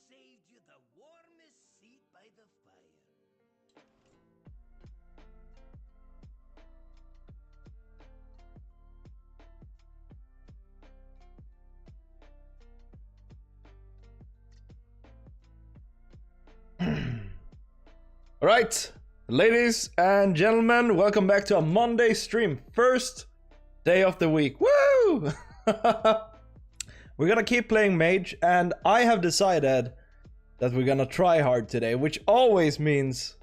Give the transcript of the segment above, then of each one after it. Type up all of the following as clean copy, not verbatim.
saved you the warmest seat by the fire. All right, ladies and gentlemen, welcome back to a Monday stream. First day of the week. Woo! We're gonna keep playing Mage, and I have decided that we're gonna try hard today, which always means,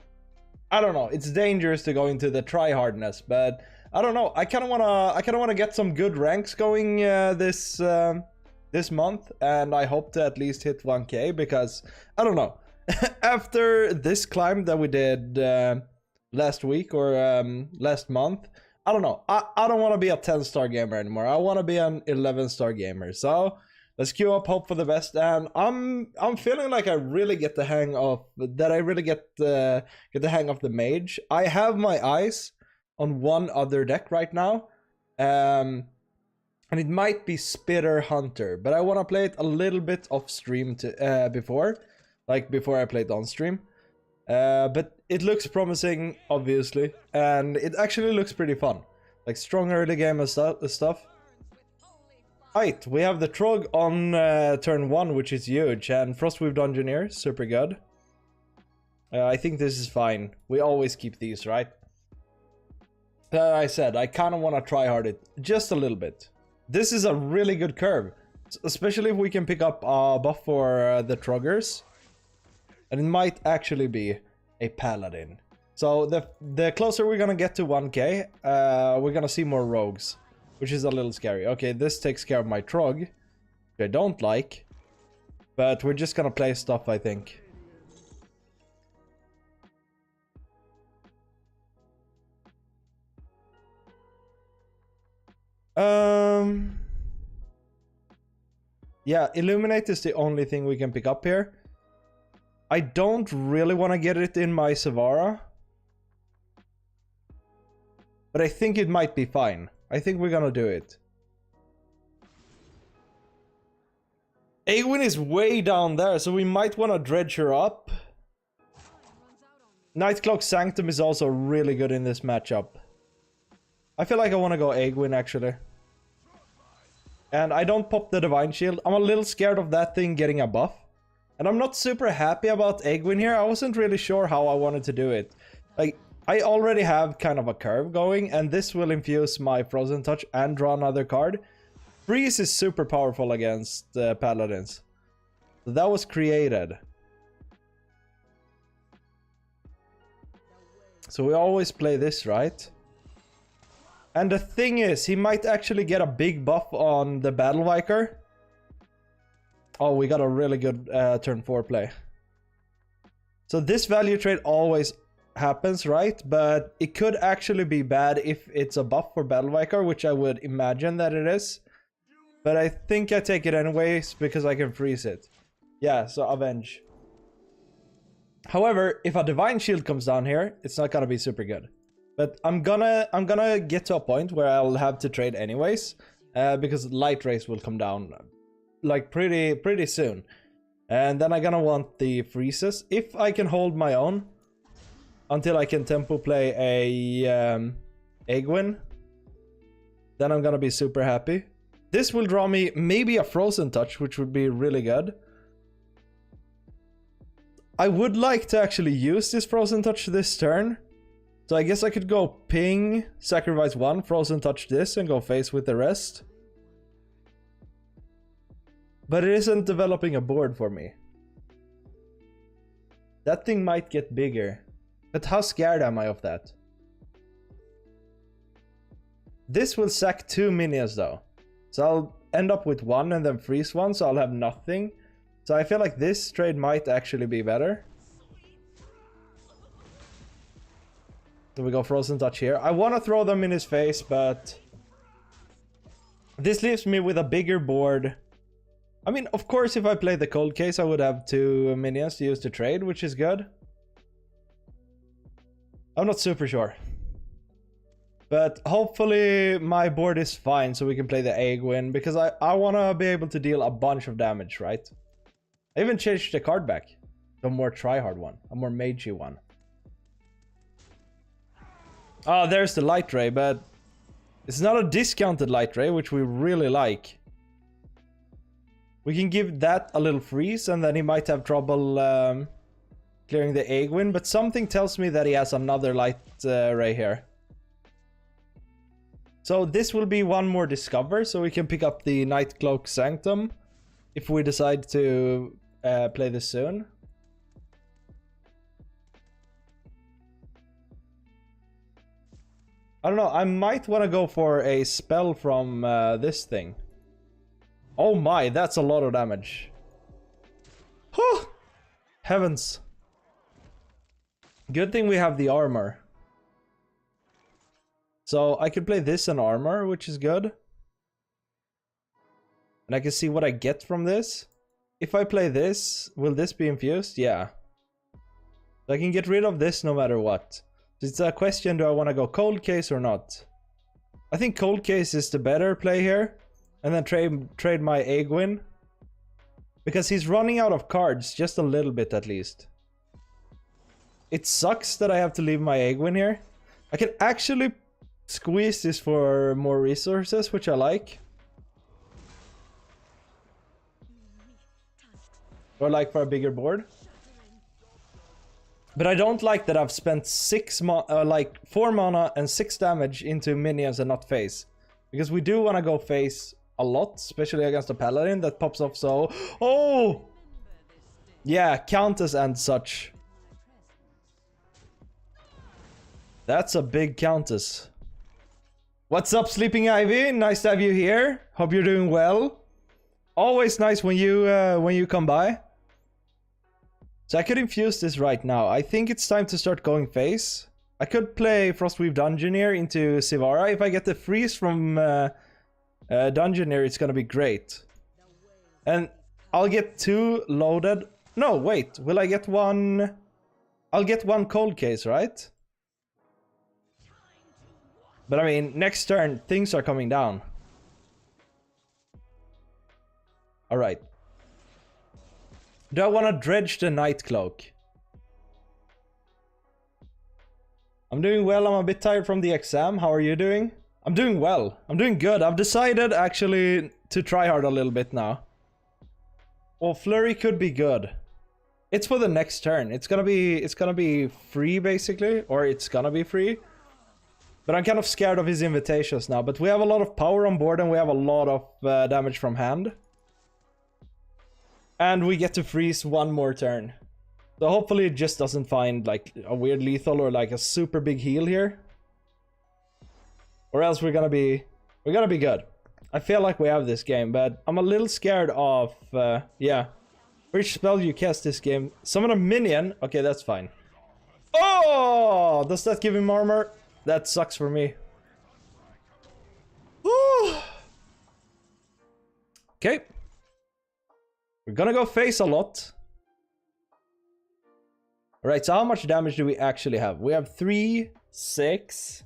I don't know, it's dangerous to go into the try hardness, but I don't know. I kind of wanna get some good ranks going this month, and I hope to at least hit 1K because I don't know. After this climb that we did last week or last month, I don't know. I don't want to be a 10-star gamer anymore. I want to be an 11-star gamer. So let's queue up, hope for the best. And I'm feeling like I really get the hang of that. I really get the hang of the Mage. I have my eyes on one other deck right now, and it might be Spitter Hunter, but I want to play it a little bit off stream before I play it on stream. But it looks promising, obviously, and it actually looks pretty fun. Like strong early game and stuff. Right, we have the Trog on turn 1, which is huge, and Frostweave Dungeoneer, super good. I think this is fine. We always keep these, right? I said, I kind of want to try hard it just a little bit. This is a really good curve, especially if we can pick up a buff for the Troggers. And it might actually be a Paladin. So the closer we're gonna get to 1K, we're gonna see more rogues, which is a little scary. Okay, this takes care of my Trog, which I don't like. But we're just gonna play stuff, I think. Yeah, Illuminate is the only thing we can pick up here. I don't really want to get it in my Savara, but I think it might be fine. I think we're gonna do it. Aegwin is way down there, so we might want to dredge her up. Nightcloak Sanctum is also really good in this matchup. I feel like I want to go Aegwin, actually. And I don't pop the Divine Shield. I'm a little scared of that thing getting a buff. And I'm not super happy about Aegwin here. I wasn't really sure how I wanted to do it. Like, I already have kind of a curve going, and this will infuse my Frozen Touch and draw another card. Freeze is super powerful against Paladins. So that was created. So we always play this, right? And the thing is, he might actually get a big buff on the Battle Viker. Oh, we got a really good turn 4 play. So this value trade always happens, right? But it could actually be bad if it's a buff for Battle Viker, which I would imagine that it is. But I think I take it anyways because I can freeze it. Yeah, so Avenge. However, if a Divine Shield comes down here, it's not gonna be super good. But I'm gonna get to a point where I'll have to trade anyways, because Light Race will come down like pretty soon, and then I'm gonna want the freezes if I can hold my own until I can tempo play a Aegwin. Then I'm gonna be super happy. This will draw me maybe a Frozen Touch, which would be really good. I would like to actually use this Frozen Touch this turn, so I guess I could go ping, sacrifice 1, Frozen Touch this, and go face with the rest. But it isn't developing a board for me. That thing might get bigger. But how scared am I of that? This will sack 2 minions though. So I'll end up with 1 and then freeze 1, so I'll have nothing. So I feel like this trade might actually be better. So we go Frozen Touch here. I want to throw them in his face, but this leaves me with a bigger board. I mean, of course, if I played the Cold Case, I would have 2 minions to use to trade, which is good. I'm not super sure. But hopefully my board is fine so we can play the Aegwin, because I want to be able to deal a bunch of damage, right? I even changed the card back to a more Tryhard one, a more magey one. Oh, there's the light ray, but it's not a discounted light ray, which we really like. We can give that a little freeze, and then he might have trouble clearing the Aegwin, but something tells me that he has another light ray here. So this will be one more discover, so we can pick up the Nightcloak Sanctum if we decide to play this soon. I don't know, I might want to go for a spell from this thing. Oh my, that's a lot of damage. Huh! Heavens. Good thing we have the armor. So I could play this in armor, which is good. And I can see what I get from this. If I play this, will this be infused? Yeah. So I can get rid of this no matter what. It's a question, do I want to go cold case or not? I think cold case is the better play here. And then trade my Aegwin. Because he's running out of cards, just a little bit at least. It sucks that I have to leave my Aegwin here. I can actually squeeze this for more resources, which I like. Or like for a bigger board. But I don't like that I've spent 4 mana and 6 damage into minions and not face. Because we do want to go face a lot, especially against a paladin that pops off so... Oh! Yeah, countess and such. That's a big countess. What's up, Sleeping Ivy? Nice to have you here. Hope you're doing well. Always nice when you come by. So I could infuse this right now. I think it's time to start going face. I could play Frostweave Dungeoneer into Sivara. If I get the freeze from Dungeoneer, it's gonna be great. And I'll get 2 loaded. No, wait. Will I get 1? I'll get 1 cold case, right? But I mean, next turn, things are coming down. Alright. Do I want to dredge the Nightcloak? I'm doing well. I'm a bit tired from the exam. How are you doing? I'm doing well. I'm doing good. I've decided actually to try hard a little bit now. Well, Flurry could be good. It's for the next turn. It's gonna be free basically, or it's gonna be free. But I'm kind of scared of his invitations now. But we have a lot of power on board and we have a lot of damage from hand. And we get to freeze 1 more turn. So hopefully it just doesn't find like a weird lethal or like a super big heal here. Or else we're gonna be good. I feel like we have this game, but I'm a little scared of yeah. Which spell you cast this game? Summon a minion. Okay, that's fine. Oh, does that give him armor? That sucks for me. Woo. Okay. We're gonna go face a lot. Alright, so how much damage do we actually have? We have 3, 6,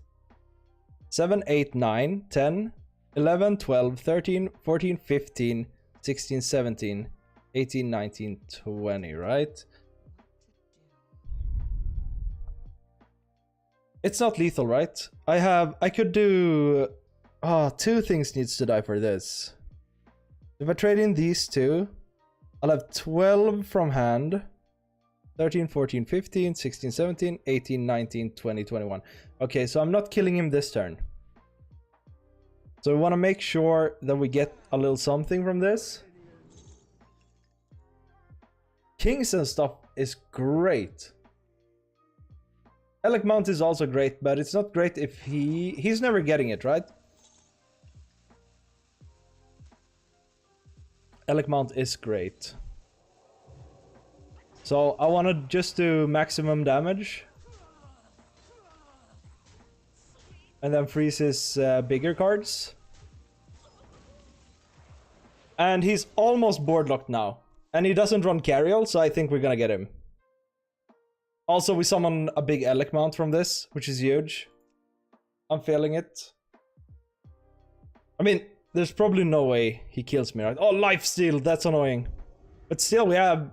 7, 8, 9, 10, 11, 12, 13, 14, 15, 16, 17, 18, 19, 20, right? It's not lethal, right? I could do... Oh, 2 things needs to die for this. If I trade in these 2, I'll have 12 from hand. 13, 14, 15, 16, 17, 18, 19, 20, 21. Okay, so I'm not killing him this turn. So we want to make sure that we get a little something from this. Kings and stuff is great. Elec Mount is also great, but it's not great if he's never getting it, right? Elec Mount is great. So I want to just do maximum damage. And then freeze his bigger cards. And he's almost board locked now. And he doesn't run Carriel, so I think we're gonna get him. Also, we summon a big Elec Mount from this, which is huge. I'm feeling it. I mean, there's probably no way he kills me, right? Oh, lifesteal, that's annoying. But still, we have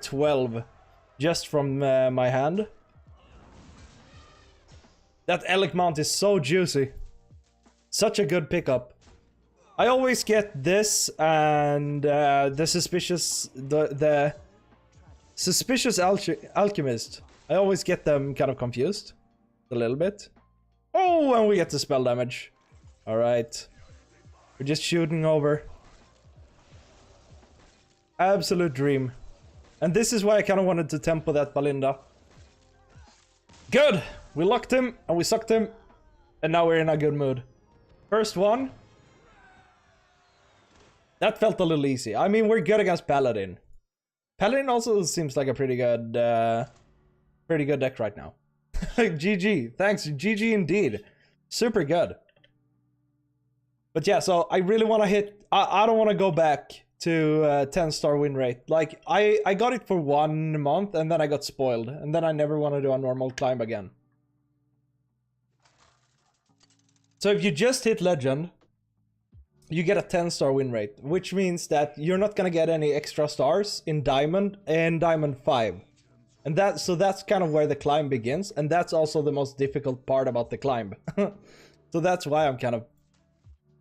12 just from my hand. That Elk Mount is so juicy. Such a good pickup. I always get this and the suspicious alchemist. I always get them kind of confused a little bit. Oh, and we get the spell damage. All right, we're just shooting over. Absolute dream. And this is why I kind of wanted to tempo that Balinda. Good! We locked him, and we sucked him. And now we're in a good mood. First one. That felt a little easy. I mean, we're good against Paladin. Paladin also seems like a pretty good deck right now. GG. Thanks, GG indeed. Super good. But yeah, so I really want to hit... I don't want to go back to 10-star win rate. Like, I got it for 1 month and then I got spoiled. And then I never want to do a normal climb again. So if you just hit Legend, you get a 10-star win rate. Which means that you're not going to get any extra stars in Diamond and Diamond 5. And so that's kind of where the climb begins. And that's also the most difficult part about the climb. So that's why I'm kind of...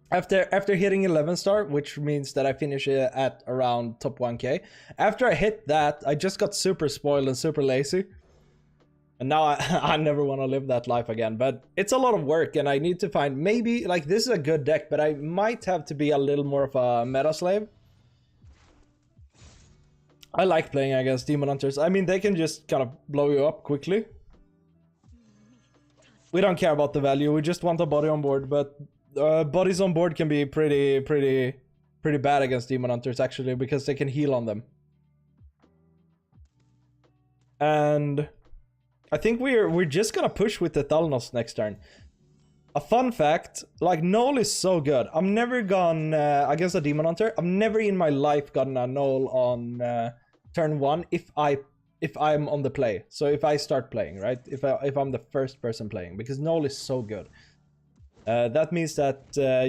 After hitting 11-star, which means that I finish at around top 1k. After I hit that, I just got super spoiled and super lazy. And now I never want to live that life again. But it's a lot of work and I need to find maybe, like, this is a good deck, but I might have to be a little more of a meta slave. I like playing against Demon Hunters. I mean, they can just kind of blow you up quickly. We don't care about the value, we just want a body on board, but... bodies on board can be pretty bad against Demon Hunters actually, because they can heal on them. And I think we're just gonna push with the Thalnos next turn. A fun fact, like, Null is so good. I'm never gone against a Demon Hunter. I've never in my life gotten a Null on turn 1 if I'm on the play. So if I start playing, right? If I'm the first person playing, because Null is so good. That means that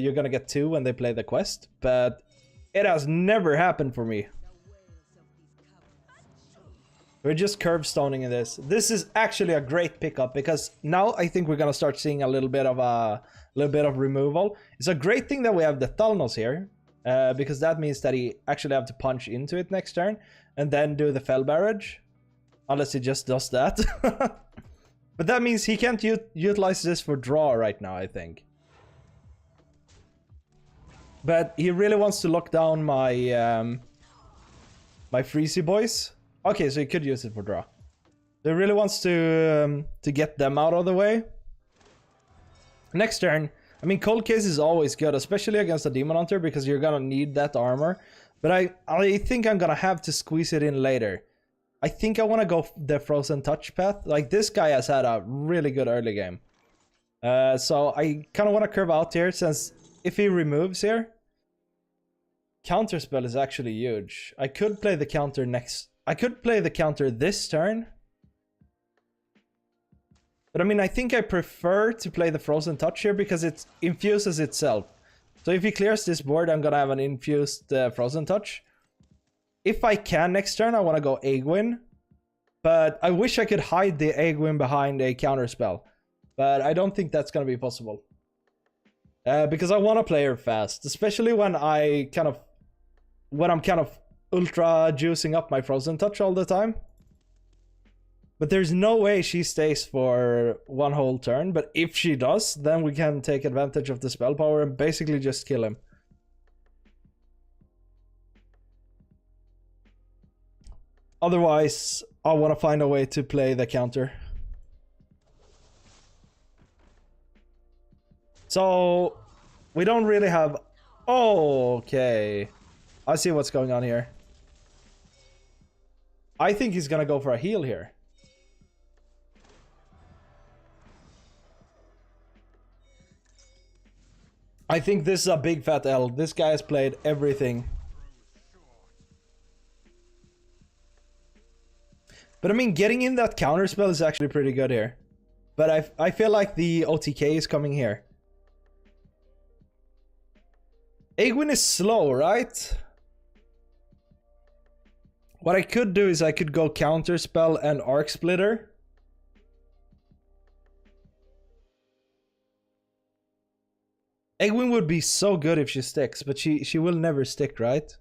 you're gonna get 2 when they play the quest, but it has never happened for me. We're just curve stoning in this. This is actually a great pickup because now I think we're gonna start seeing a little bit of removal. It's a great thing that we have the Thalnos here, because that means that he actually have to punch into it next turn and then do the Fell Barrage, unless he just does that. But that means he can't utilize this for draw right now, I think. But he really wants to lock down my my Freezy boys. Okay, so he could use it for draw. So he really wants to get them out of the way. Next turn, I mean, Cold Case is always good, especially against a Demon Hunter, because you're gonna need that armor. But I think I'm gonna have to squeeze it in later. I think I want to go the Frozen Touch path. Like, this guy has had a really good early game. So I kind of want to curve out here, since if he removes here, Counterspell is actually huge. I could play the counter next... I could play the counter this turn. But I mean, I think I prefer to play the Frozen Touch here because it infuses itself. So if he clears this board, I'm going to have an infused Frozen Touch. If I can next turn, I want to go Aegwin. But I wish I could hide the Aegwin behind a counterspell. But I don't think that's going to be possible. Because I want to play her fast. Especially when I'm kind of ultra juicing up my Frozen Touch all the time. But there's no way she stays for one whole turn. But if she does, then we can take advantage of the spell power and basically just kill him. Otherwise, I want to find a way to play the counter. So, we don't really have... Oh, okay. I see what's going on here. I think he's gonna go for a heal here. I think this is a big fat L. This guy has played everything. But I mean, getting in that counterspell is actually pretty good here. But I feel like the OTK is coming here. Aegwin is slow, right? What I could do is I could go Counterspell and Arc Splitter. Egwene would be so good if she sticks, but she will never stick, right?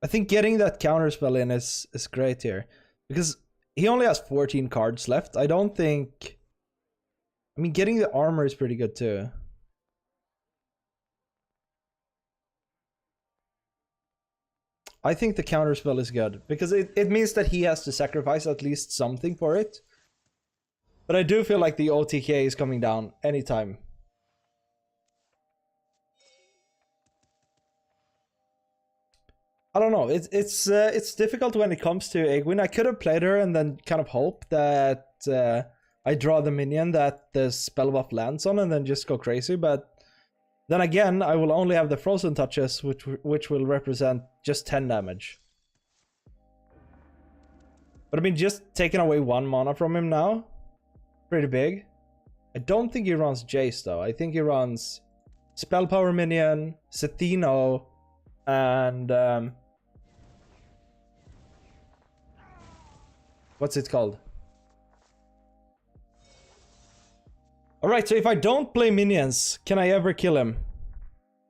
I think getting that Counterspell in is great here. Because he only has 14 cards left. I don't think... I mean, getting the armor is pretty good too. I think the Counterspell is good. Because it means that he has to sacrifice at least something for it. But I do feel like the OTK is coming down anytime. I don't know. It's difficult when it comes to Egwene. I could have played her and then kind of hope that I draw the minion that the spell buff lands on and then just go crazy. But then again, I will only have the frozen touches, which will represent just 10 damage. But I mean, just taking away 1 mana from him now, pretty big. I don't think he runs Jace though. I think he runs Spell Power Minion, Sethino, and what's it called? Alright, so if I don't play minions, can I ever kill him?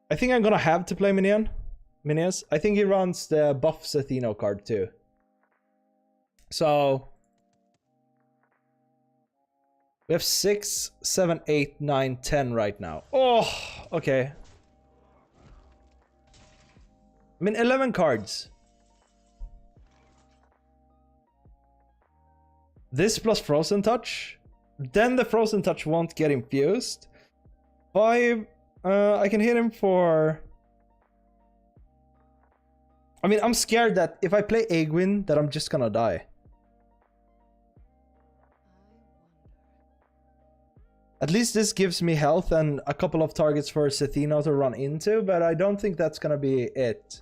I think I'm gonna have to play minions. I think he runs the buff Sethino card too. So we have 6, 7, 8, 9, 10 right now. Oh, okay. I mean, 11 cards. This plus Frozen Touch. Then the Frozen Touch won't get infused. 5. I can hit him for... I mean, I'm scared that if I play Egwene, that I'm just gonna die. At least this gives me health and a couple of targets for Sethino to run into, but I don't think that's gonna be it.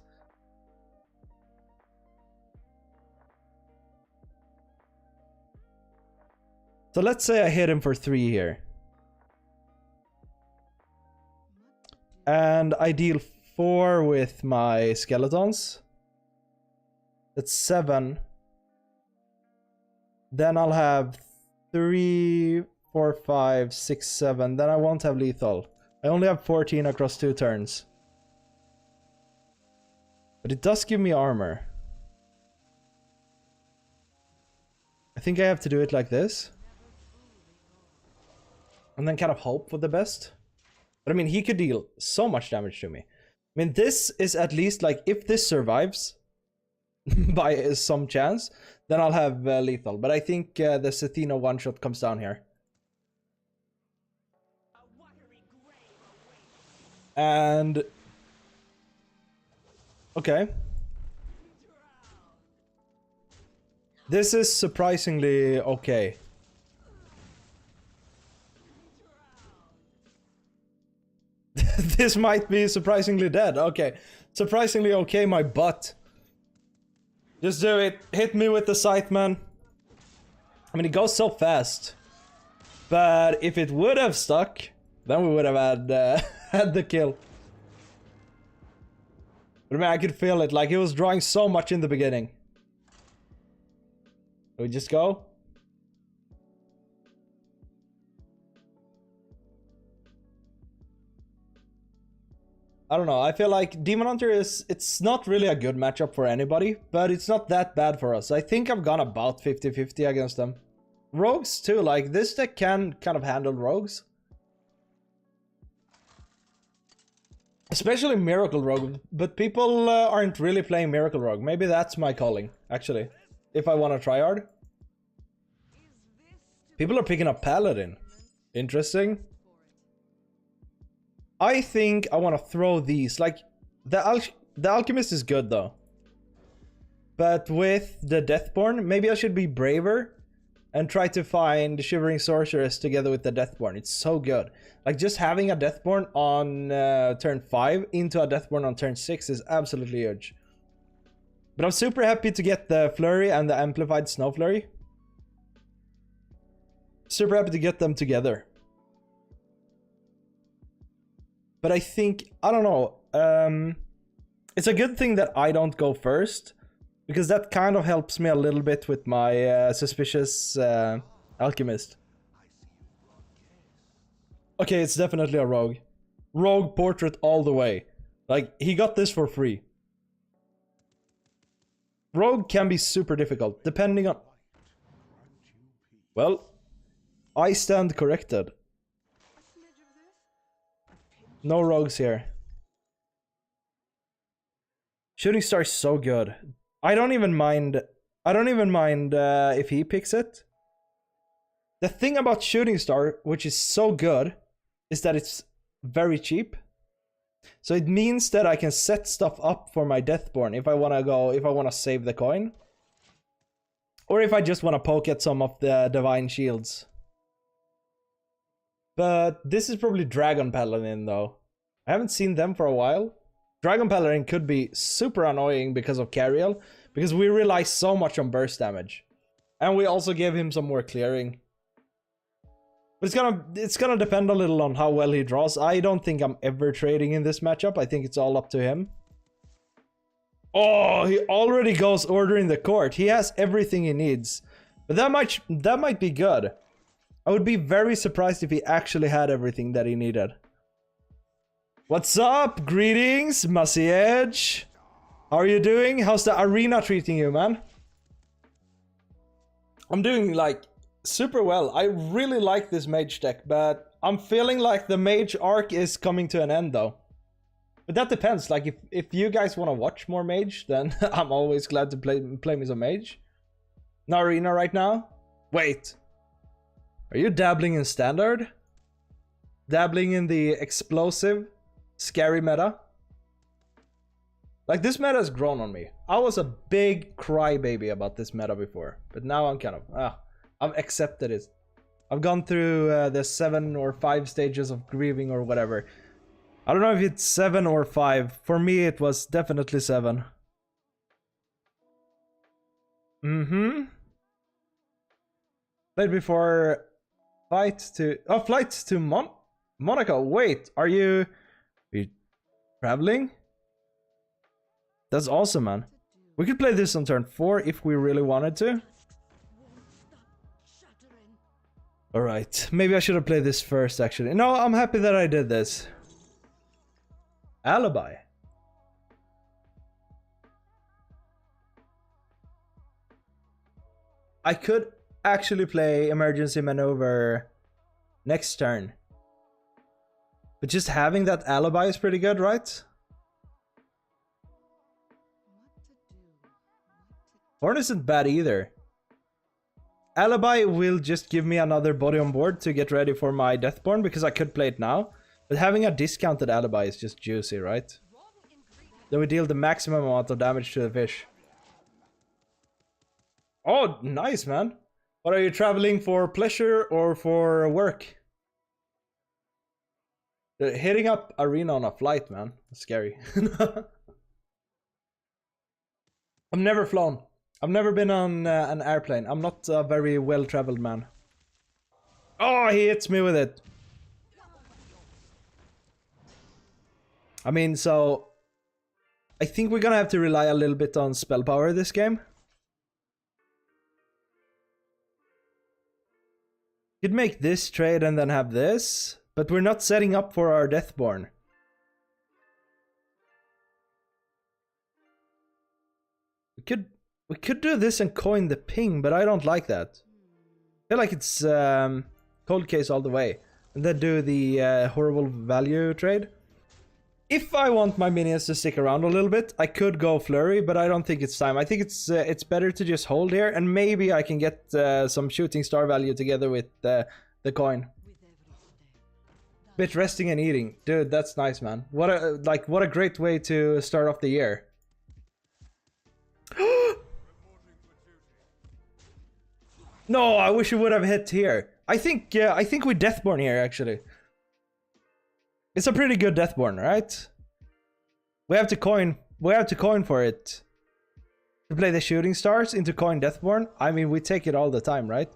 So let's say I hit him for 3 here. And I deal 4 with my skeletons. That's 7. Then I'll have 3, 4, 5, 6, 7. Then I won't have lethal. I only have 14 across 2 turns. But it does give me armor. I think I have to do it like this. And then kind of hope for the best. But I mean, he could deal so much damage to me. I mean, this is at least like, if this survives by some chance, then I'll have lethal. But I think the Sethino one-shot comes down here. And... okay. This is surprisingly okay. This might be surprisingly dead. Okay. Surprisingly okay, my butt. Just do it. Hit me with the scythe, man. I mean, it goes so fast. But if it would have stuck, then we would have had, had the kill. But I mean, I could feel it. Like, he was drawing so much in the beginning. Do we just go? I don't know, I feel like Demon Hunter it's not really a good matchup for anybody, but it's not that bad for us. I think I've gone about 50-50 against them. Rogues too, like this deck can kind of handle rogues. Especially Miracle Rogue, but people aren't really playing Miracle Rogue. Maybe that's my calling, actually. If I want to Tryhard. People are picking up Paladin. Interesting. I think I want to throw these. Like, the Alchemist is good though. But with the Deathborn, maybe I should be braver and try to find Shivering Sorceress together with the Deathborn. It's so good. Like, just having a Deathborn on turn 5 into a Deathborn on turn 6 is absolutely huge. But I'm super happy to get the Flurry and the Amplified Snow Flurry. Super happy to get them together. But I think, I don't know, it's a good thing that I don't go first. Because that kind of helps me a little bit with my suspicious alchemist. Okay, it's definitely a rogue. Rogue portrait all the way. Like, he got this for free. Rogue can be super difficult, depending on... Well, I stand corrected. No rogues here. Shooting Star is so good. I don't even mind if he picks it. The thing about Shooting Star, which is so good, is that it's very cheap. So it means that I can set stuff up for my Deathborn if I wanna save the coin. Or if I just wanna poke at some of the Divine Shields. But this is probably Dragon Paladin though. I haven't seen them for a while. Dragon Paladin could be super annoying because of Cariel, because we rely so much on burst damage. And we also gave him some more clearing. But it's gonna depend a little on how well he draws. I don't think I'm ever trading in this matchup. I think it's all up to him. Oh, he already goes ordering the court. He has everything he needs. But that might be good. I would be very surprised if he actually had everything that he needed. What's up? Greetings, Massy Edge. How are you doing? How's the arena treating you, man? I'm doing like super well. I really like this mage deck, but I'm feeling like the mage arc is coming to an end though. But that depends. Like if you guys want to watch more mage, then I'm always glad to play me some mage. No arena right now? Wait. Are you dabbling in standard? Dabbling in the explosive, scary meta? Like, this meta has grown on me. I was a big crybaby about this meta before, but now I'm kind of, I've accepted it. I've gone through the 7 or 5 stages of grieving or whatever. I don't know if it's 7 or 5. For me, it was definitely 7. Played before flight to Monaco. Wait, are you traveling? That's awesome, man. We could play this on turn 4 if we really wanted to. Alright, maybe I should have played this first, actually. No, I'm happy that I did this. Alibi. I could actually play Emergency Maneuver next turn. But just having that alibi is pretty good, right? Horn isn't bad either. Alibi will just give me another body on board to get ready for my Deathborn, because I could play it now. But having a discounted alibi is just juicy, right? Then we deal the maximum amount of damage to the fish. Oh, nice, man. What, are you traveling for pleasure or for work? Hitting up arena on a flight, man. That's scary. I've never flown. I've never been on an airplane. I'm not a very well-traveled man. Oh, he hits me with it. I mean, so... I think we're gonna have to rely a little bit on spell power this game. Could make this trade and then have this, but we're not setting up for our Deathborn. We could do this and coin the ping, but I don't like that. I feel like it's cold case all the way. And then do the horrible value trade. If I want my minions to stick around a little bit, I could go flurry, but I don't think it's time. I think it's better to just hold here, and maybe I can get some shooting star value together with the coin. Bit resting and eating, dude. That's nice, man. What a great way to start off the year. No, I wish it would have hit here. I think we Deathborn here, actually. It's a pretty good Deathborn, right? We have to coin for it. To play the shooting stars into coin Deathborn. I mean, we take it all the time, right?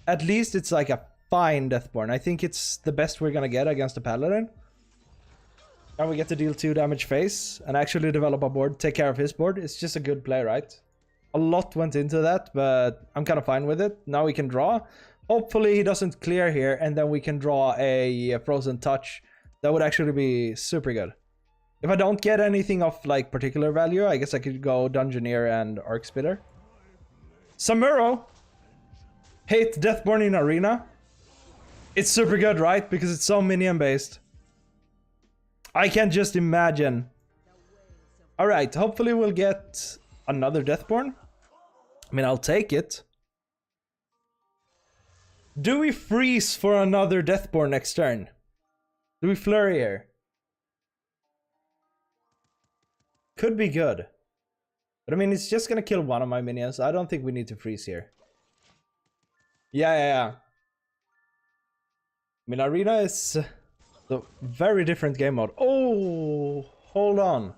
At least it's like a fine Deathborn. I think it's the best we're gonna get against the Paladin. And we get to deal 2 damage face and actually develop a board, take care of his board. It's just a good play, right? A lot went into that, but I'm kind of fine with it. Now we can draw. Hopefully he doesn't clear here, and then we can draw a Frozen Touch. That would actually be super good. If I don't get anything of like particular value, I guess I could go Dungeoneer and Arc Spitter. Samuro! Hate Deathborn in Arena. It's super good, right? Because it's so minion based. I can just imagine. Alright, hopefully we'll get another Deathborn. I mean, I'll take it. Do we freeze for another Deathborn next turn? Do we flurry here? Could be good. But I mean, it's just gonna kill one of my minions. I don't think we need to freeze here. Yeah. I mean, Arena is a very different game mode. Oh, hold on.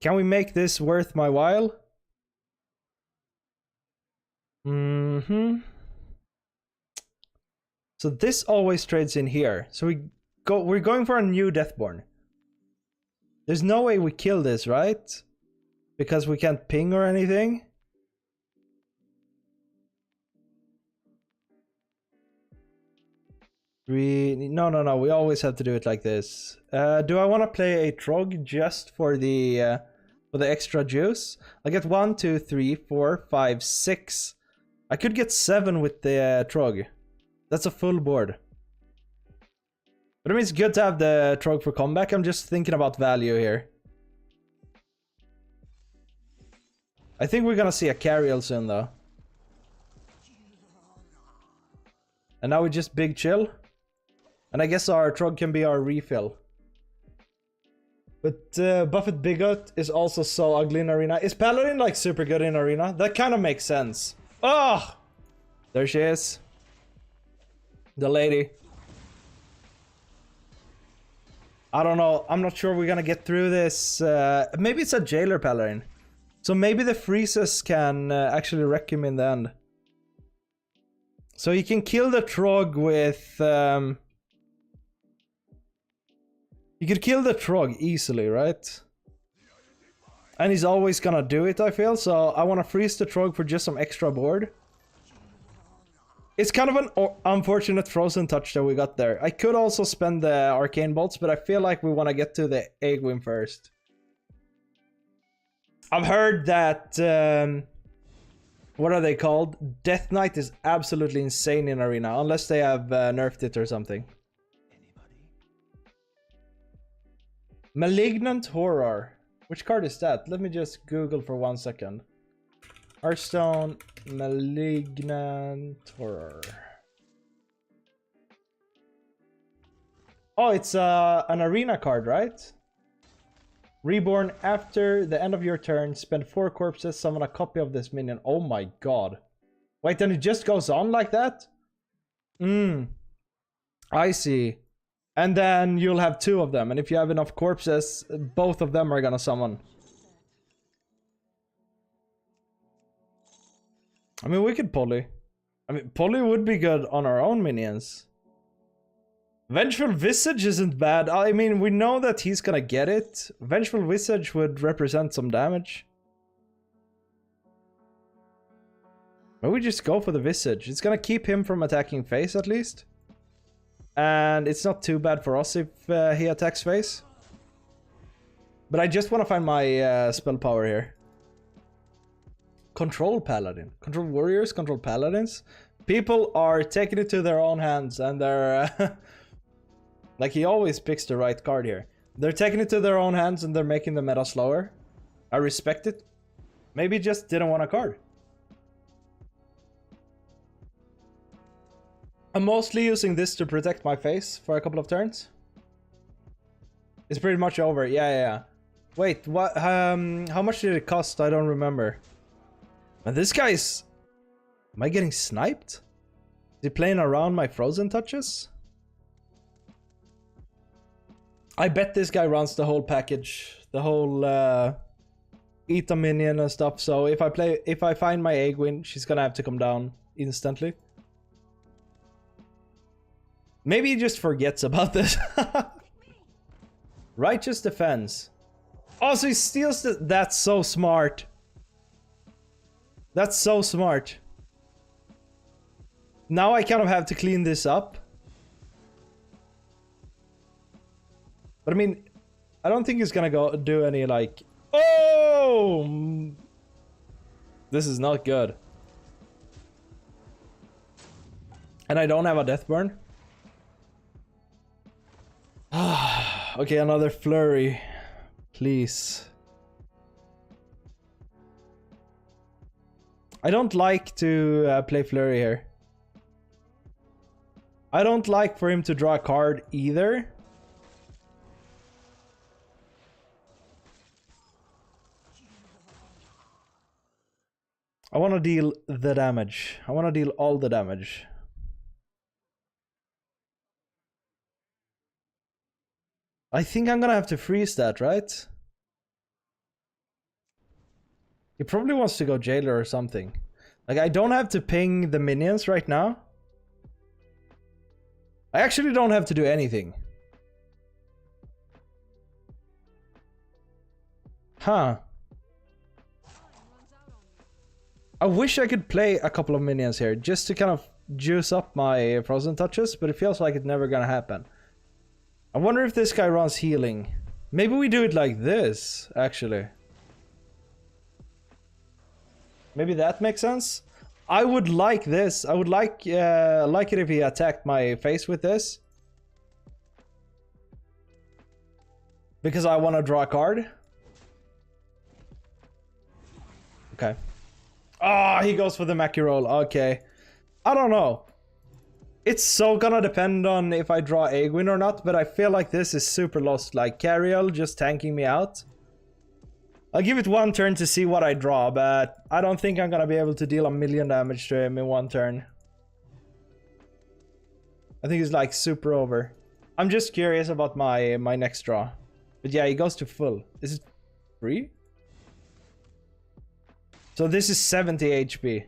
Can we make this worth my while? So this always trades in here. So we're going for a new Deathborn. There's no way we kill this, right? Because we can't ping or anything. No. We always have to do it like this. Do I want to play a Trog just for the extra juice? I get 1, 2, 3, 4, 5, 6. I could get 7 with the Trog. That's a full board. But I mean, it's good to have the Trog for comeback. I'm just thinking about value here. I think we're gonna see a Carriel soon, though. And now we just big chill. And I guess our Trog can be our refill. But Buffett Bigot is also so ugly in Arena. Is Paladin like super good in Arena? That kind of makes sense. Oh! There she is. The lady. I don't know. I'm not sure we're gonna get through this. Maybe it's a Jailer Paladin. So maybe the freezes can actually wreck him in the end. So you can kill the Trog with... You could kill the Trog easily, right? And he's always gonna do it, I feel. So I want to freeze the Trog for just some extra board. It's kind of an unfortunate Frozen Touch that we got there. I could also spend the Arcane Bolts, but I feel like we want to get to the Egwin first. I've heard that... what are they called? Death Knight is absolutely insane in Arena, unless they have nerfed it or something. Malignant Horror. Which card is that? Let me just Google for 1 second. Hearthstone Malignant Horror. Oh, it's an arena card, right? Reborn after the end of your turn. Spend 4 corpses, summon a copy of this minion. Oh my god. Wait, then it just goes on like that? I see. And then you'll have 2 of them. And if you have enough corpses, both of them are gonna summon. I mean, we could poly. I mean, poly would be good on our own minions. Vengeful Visage isn't bad. I mean, we know that he's gonna get it. Vengeful Visage would represent some damage. Maybe we just go for the Visage. It's gonna keep him from attacking face at least. And it's not too bad for us if he attacks face. But I just want to find my spell power here. Control Paladin. Control Warriors, Control Paladins. People are taking it to their own hands and they're... like, he always picks the right card here. They're taking it to their own hands and they're making the meta slower. I respect it. Maybe he just didn't want a card. I'm mostly using this to protect my face for a couple of turns. It's pretty much over. Yeah. Wait, what? How much did it cost? I don't remember. And this guy's... Am I getting sniped? Is he playing around my Frozen Touches? I bet this guy runs the whole package. The whole eat a minion and stuff. So if I find my Egwin, she's gonna have to come down instantly. Maybe he just forgets about this. Righteous Defense. Oh, so he steals the... That's so smart. That's so smart. Now I kind of have to clean this up. But I mean, I don't think it's gonna go do any like... Oh! This is not good. And I don't have a death burn. Okay, another flurry. Please. I don't like to play flurry here. I don't like for him to draw a card either. I want to deal the damage. I want to deal all the damage. I think I'm gonna have to freeze that, right? He probably wants to go jailer or something. Like, I don't have to ping the minions right now. I actually don't have to do anything. Huh. I wish I could play a couple of minions here just to kind of juice up my frozen touches, but it feels like it's never gonna happen. I wonder if this guy runs healing. Maybe we do it like this, actually. Maybe that makes sense. I would like this. I would like it if he attacked my face with this. Because I want to draw a card. Okay. Ah, he goes for the Mackie roll. Okay. I don't know. It's so gonna depend on if I draw Egwin or not, but I feel like this is super lost. Like, Cariel just tanking me out. I'll give it one turn to see what I draw, but I don't think I'm gonna be able to deal a million damage to him in one turn. I think it's like super over. I'm just curious about my next draw. But yeah, he goes to full. Is it free? So this is 70 HP.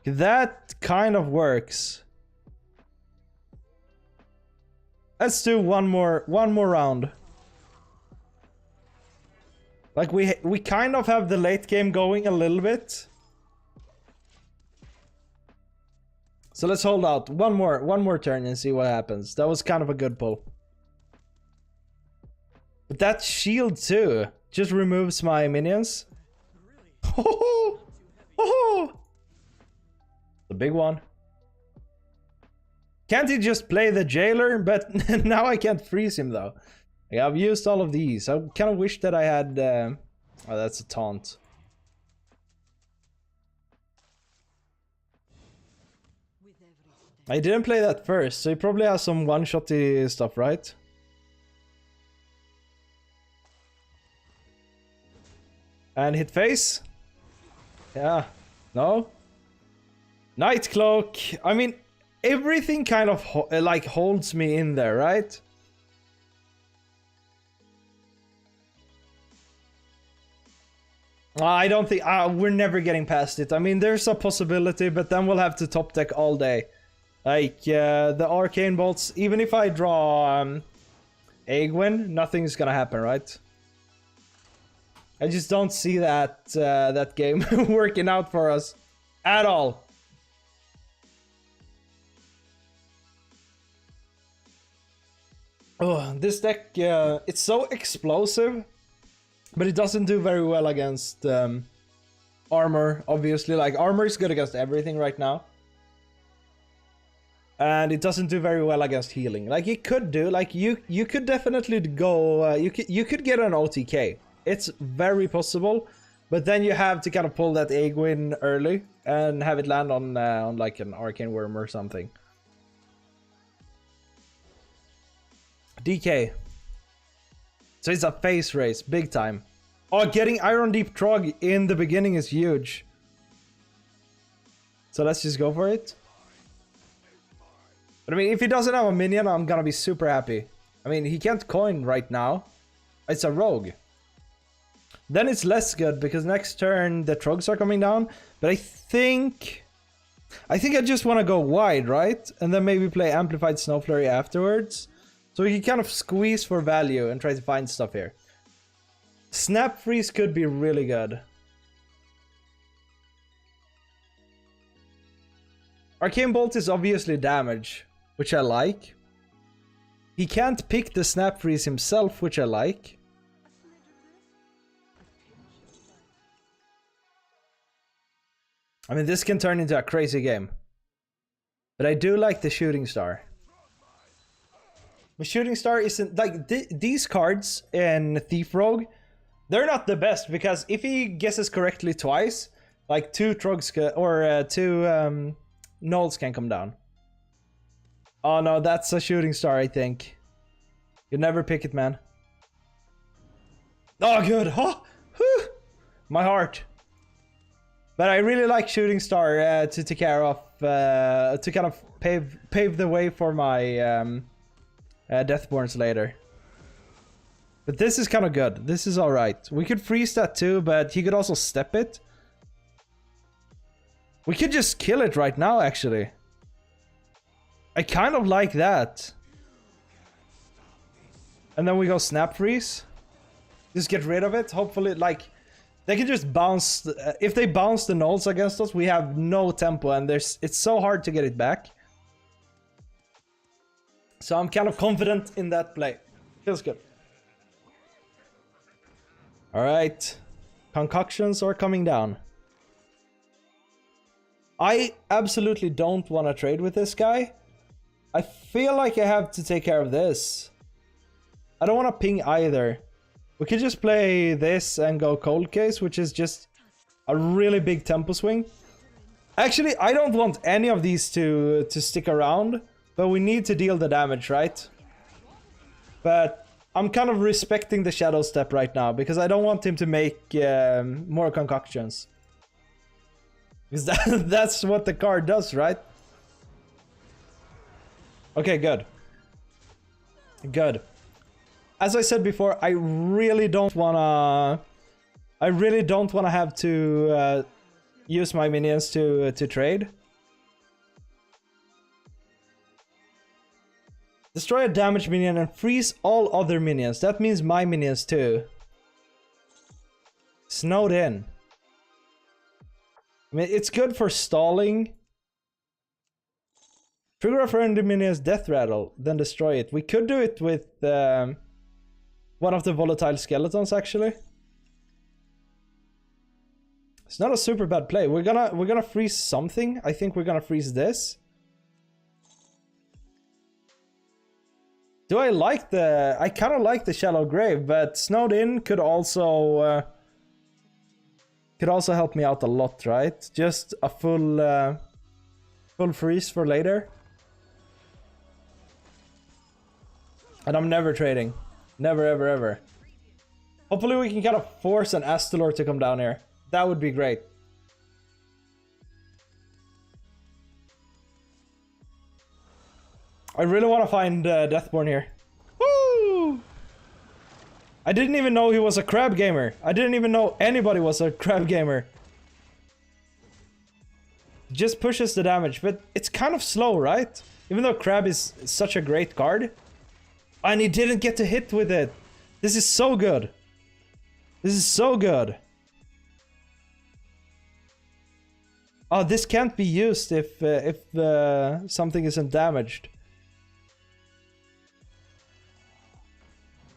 That kind of works. Let's do one more round. Like we kind of have the late game going a little bit. So let's hold out one more turn and see what happens. That was kind of a good pull. But that shield too just removes my minions. Oh, oh, the big one. Can't he just play the jailer? But now I can't freeze him though. Yeah, I've used all of these. I kind of wish that I had... Oh, that's a taunt. I didn't play that first, so he probably has some one-shotty stuff, right? And hit face? Yeah. No? Night Cloak. I mean, everything kind of like holds me in there, right? I don't think... we're never getting past it. I mean, there's a possibility, but then we'll have to top deck all day. Like, the arcane bolts... Even if I draw Egwin, nothing's gonna happen, right? I just don't see that that game working out for us at all. Oh, this deck, it's so explosive. But it doesn't do very well against armor, obviously. Like, armor is good against everything right now. And it doesn't do very well against healing. Like, it could do. Like, you could definitely go... you could get an OTK. It's very possible. But then you have to kind of pull that Egwin early. And have it land on like, an Arcane Worm or something. DK. So it's a face race, big time. Oh, getting Iron Deep Trog in the beginning is huge. So let's just go for it. But I mean, if he doesn't have a minion, I'm gonna be super happy. I mean, he can't coin right now. It's a rogue. Then it's less good, because next turn the Trogs are coming down. But I think I just want to go wide, right? And then maybe play Amplified Snow Flurry afterwards. So we can kind of squeeze for value and try to find stuff here. Snap Freeze could be really good. Arcane Bolt is obviously damage, which I like. He can't pick the Snap Freeze himself, which I like. I mean, this can turn into a crazy game. But I do like the Shooting Star. The Shooting Star isn't... Like, these cards in Thief Rogue, they're not the best, because if he guesses correctly twice, like 2 Trogs or 2 Knolls can come down. Oh no, that's a Shooting Star, I think. You never pick it, man. Oh, good. Oh, whew. My heart. But I really like Shooting Star to take care of, to kind of pave the way for my Deathborns later. But this is kind of good. This is alright. We could freeze that too, but he could also step it. We could just kill it right now, actually. I kind of like that. And then we go Snap Freeze. Just get rid of it. Hopefully, like... They can just bounce... if they bounce the Knolls against us, we have no tempo, and it's so hard to get it back. So I'm kind of confident in that play. Feels good. Alright. Concoctions are coming down. I absolutely don't want to trade with this guy. I feel like I have to take care of this. I don't want to ping either. We could just play this and go Cold Case, which is just a really big tempo swing. Actually, I don't want any of these to stick around, but we need to deal the damage, right? But I'm kind of respecting the Shadow Step right now, because I don't want him to make more concoctions. Because that's what the card does, right? Okay, good. Good. As I said before, I really don't wanna have to use my minions to trade. Destroy a damaged minion and freeze all other minions. That means my minions too. Snowed in. I mean, it's good for stalling. Trigger a friendly minion's death rattle, then destroy it. We could do it with one of the volatile skeletons, actually. It's not a super bad play. We're gonna freeze something. I think we're gonna freeze this. Do I like the... I kind of like the Shallow Grave, but Snowed In could also help me out a lot, right? Just a full freeze for later. And I'm never trading. Never, ever, ever. Hopefully we can kind of force an Astalor to come down here. That would be great. I really want to find Deathborn here. Woo! I didn't even know he was a crab gamer. I didn't even know anybody was a crab gamer. Just pushes the damage, but it's kind of slow, right? Even though crab is such a great card. And he didn't get to hit with it. This is so good. This is so good. Oh, this can't be used if something isn't damaged.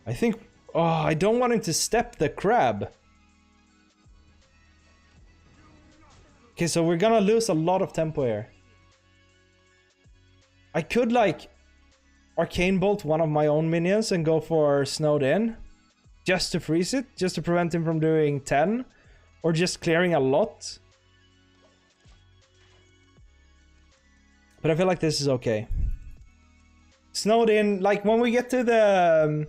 I think... Oh, I don't want him to step the crab. Okay, so we're gonna lose a lot of tempo here. I could, like... Arcane Bolt one of my own minions and go for Snowed In. Just to freeze it. Just to prevent him from doing 10. Or just clearing a lot. But I feel like this is okay. Snowed In, like when we get to the...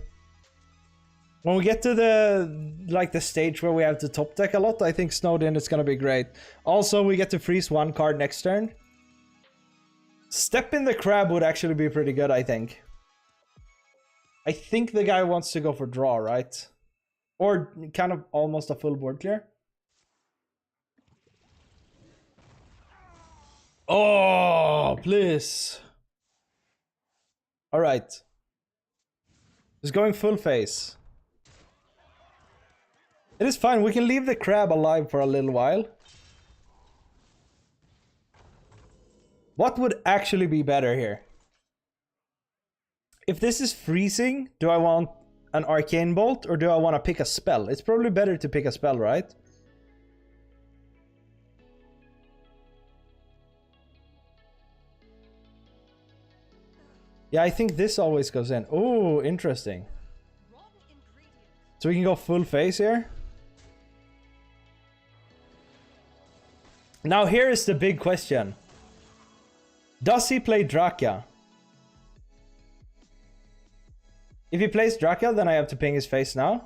When we get to the stage where we have to top deck a lot, I think Snowed In is gonna be great. Also, we get to freeze one card next turn. Step in the crab would actually be pretty good, I think. I think the guy wants to go for draw, right? Or kind of almost a full board clear. Oh, please. Alright. Just going full face. It is fine, we can leave the crab alive for a little while. What would actually be better here? If this is freezing, do I want an arcane bolt or do I want to pick a spell? It's probably better to pick a spell, right? Yeah, I think this always goes in. Oh, interesting. So we can go full face here. Now here is the big question. Does he play Draka? If he plays Draka, then I have to ping his face now.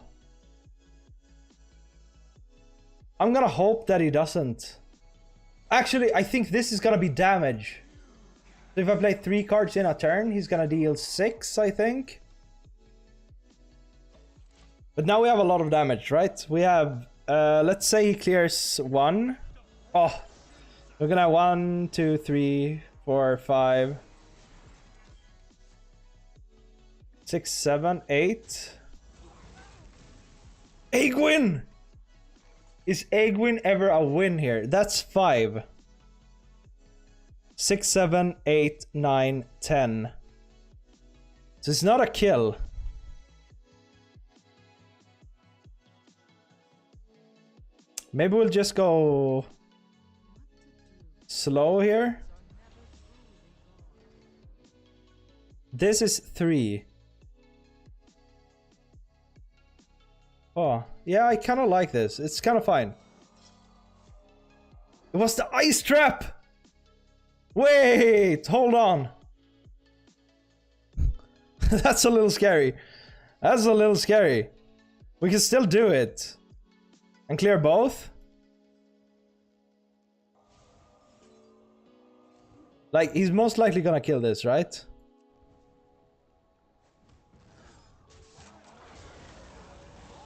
I'm gonna hope that he doesn't. Actually, I think this is gonna be damage. So if I play 3 cards in a turn, he's gonna deal 6, I think. But now we have a lot of damage, right? We have, let's say he clears 1. Oh, we're gonna have 1, 2, 3, 4, 5, 6, 7, 8. Egwin! Is Egwin ever a win here? That's 5. 6, 7, 8, 9, 10. So it's not a kill. Maybe we'll just go slow here. This is 3. Oh, yeah, I kind of like this. It's kind of fine. It was the ice trap! Wait, hold on. That's a little scary. That's a little scary. We can still do it. And clear both. Like, he's most likely gonna kill this, right?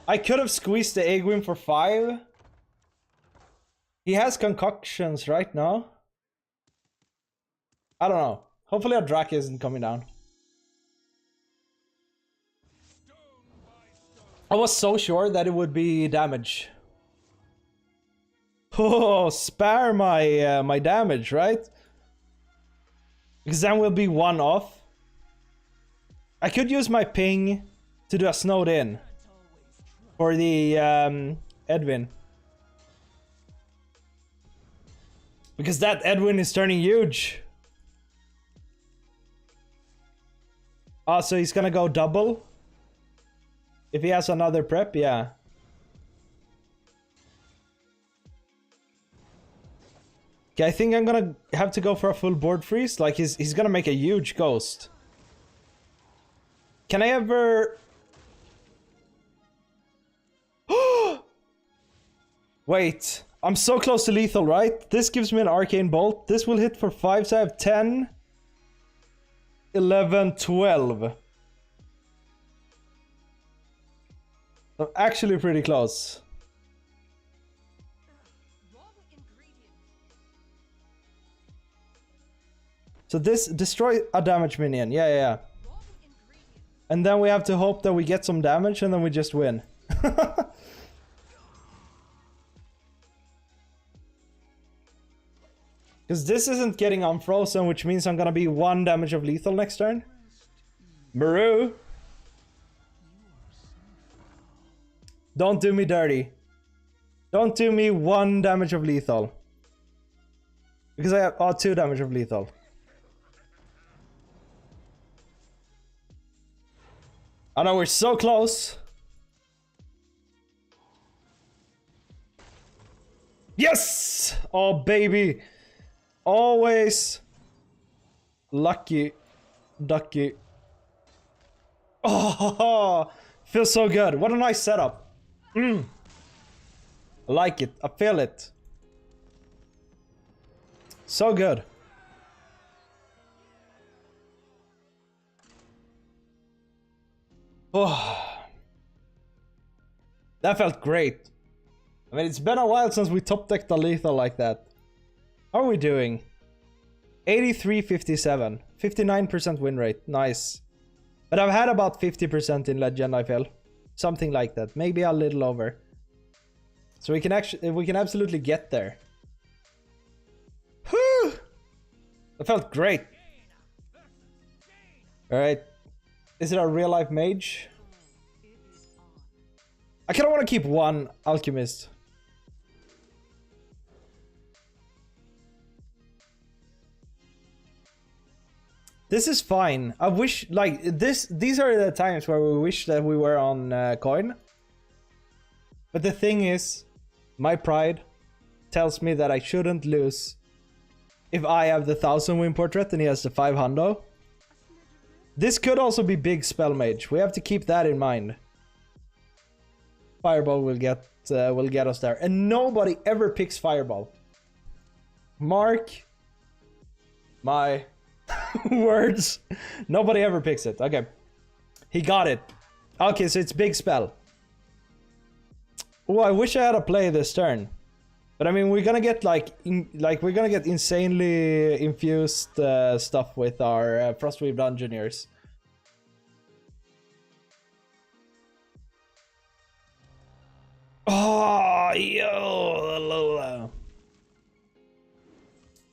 I could have squeezed the Egwin for 5. He has concoctions right now. I don't know. Hopefully a Drak isn't coming down. I was so sure that it would be damage. Oh, spare my my damage, right? Because then we'll be 1 off. I could use my ping to do a snowed in for the Edwin. Because that Edwin is turning huge. Oh, so he's gonna go double? If he has another prep, yeah. Okay, I think I'm gonna have to go for a full board freeze. Like, he's gonna make a huge ghost. Can I ever... Wait, I'm so close to lethal, right? This gives me an arcane bolt. This will hit for 5, so I have 10, 11, 12. I'm actually pretty close. So this destroy a damage minion. Yeah. And then we have to hope that we get some damage and then we just win. Because this isn't getting unfrozen, which means I'm gonna be 1 damage of lethal next turn. Maru. Don't do me dirty. Don't do me 1 damage of lethal. Because I have 2 damage of lethal. I know we're so close. Yes! Oh, baby. Always lucky ducky. Oh, feels so good. What a nice setup. I like it. I feel it. So good. Oh, that felt great. I mean, it's been a while since we top decked a lethal like that. How are we doing? 83-57. 59% win rate. Nice. But I've had about 50% in Legend, I feel. Something like that. Maybe a little over. So we can absolutely get there. Whew! That felt great. Alright. Is it a real life mage? I kind of want to keep one alchemist. This is fine. I wish, like, these are the times where we wish that we were on coin. But the thing is, my pride tells me that I shouldn't lose if I have the 1000 win portrait and he has the 500. This could also be big spell mage. We have to keep that in mind. Fireball will get us there, and nobody ever picks Fireball. Mark my words. Nobody ever picks it. Okay, he got it. Okay, so it's big spell. Oh, I wish I had a play this turn, but I mean we're gonna get we're gonna get insanely infused stuff with our Frostweave Dungeoneers. Oh, yo.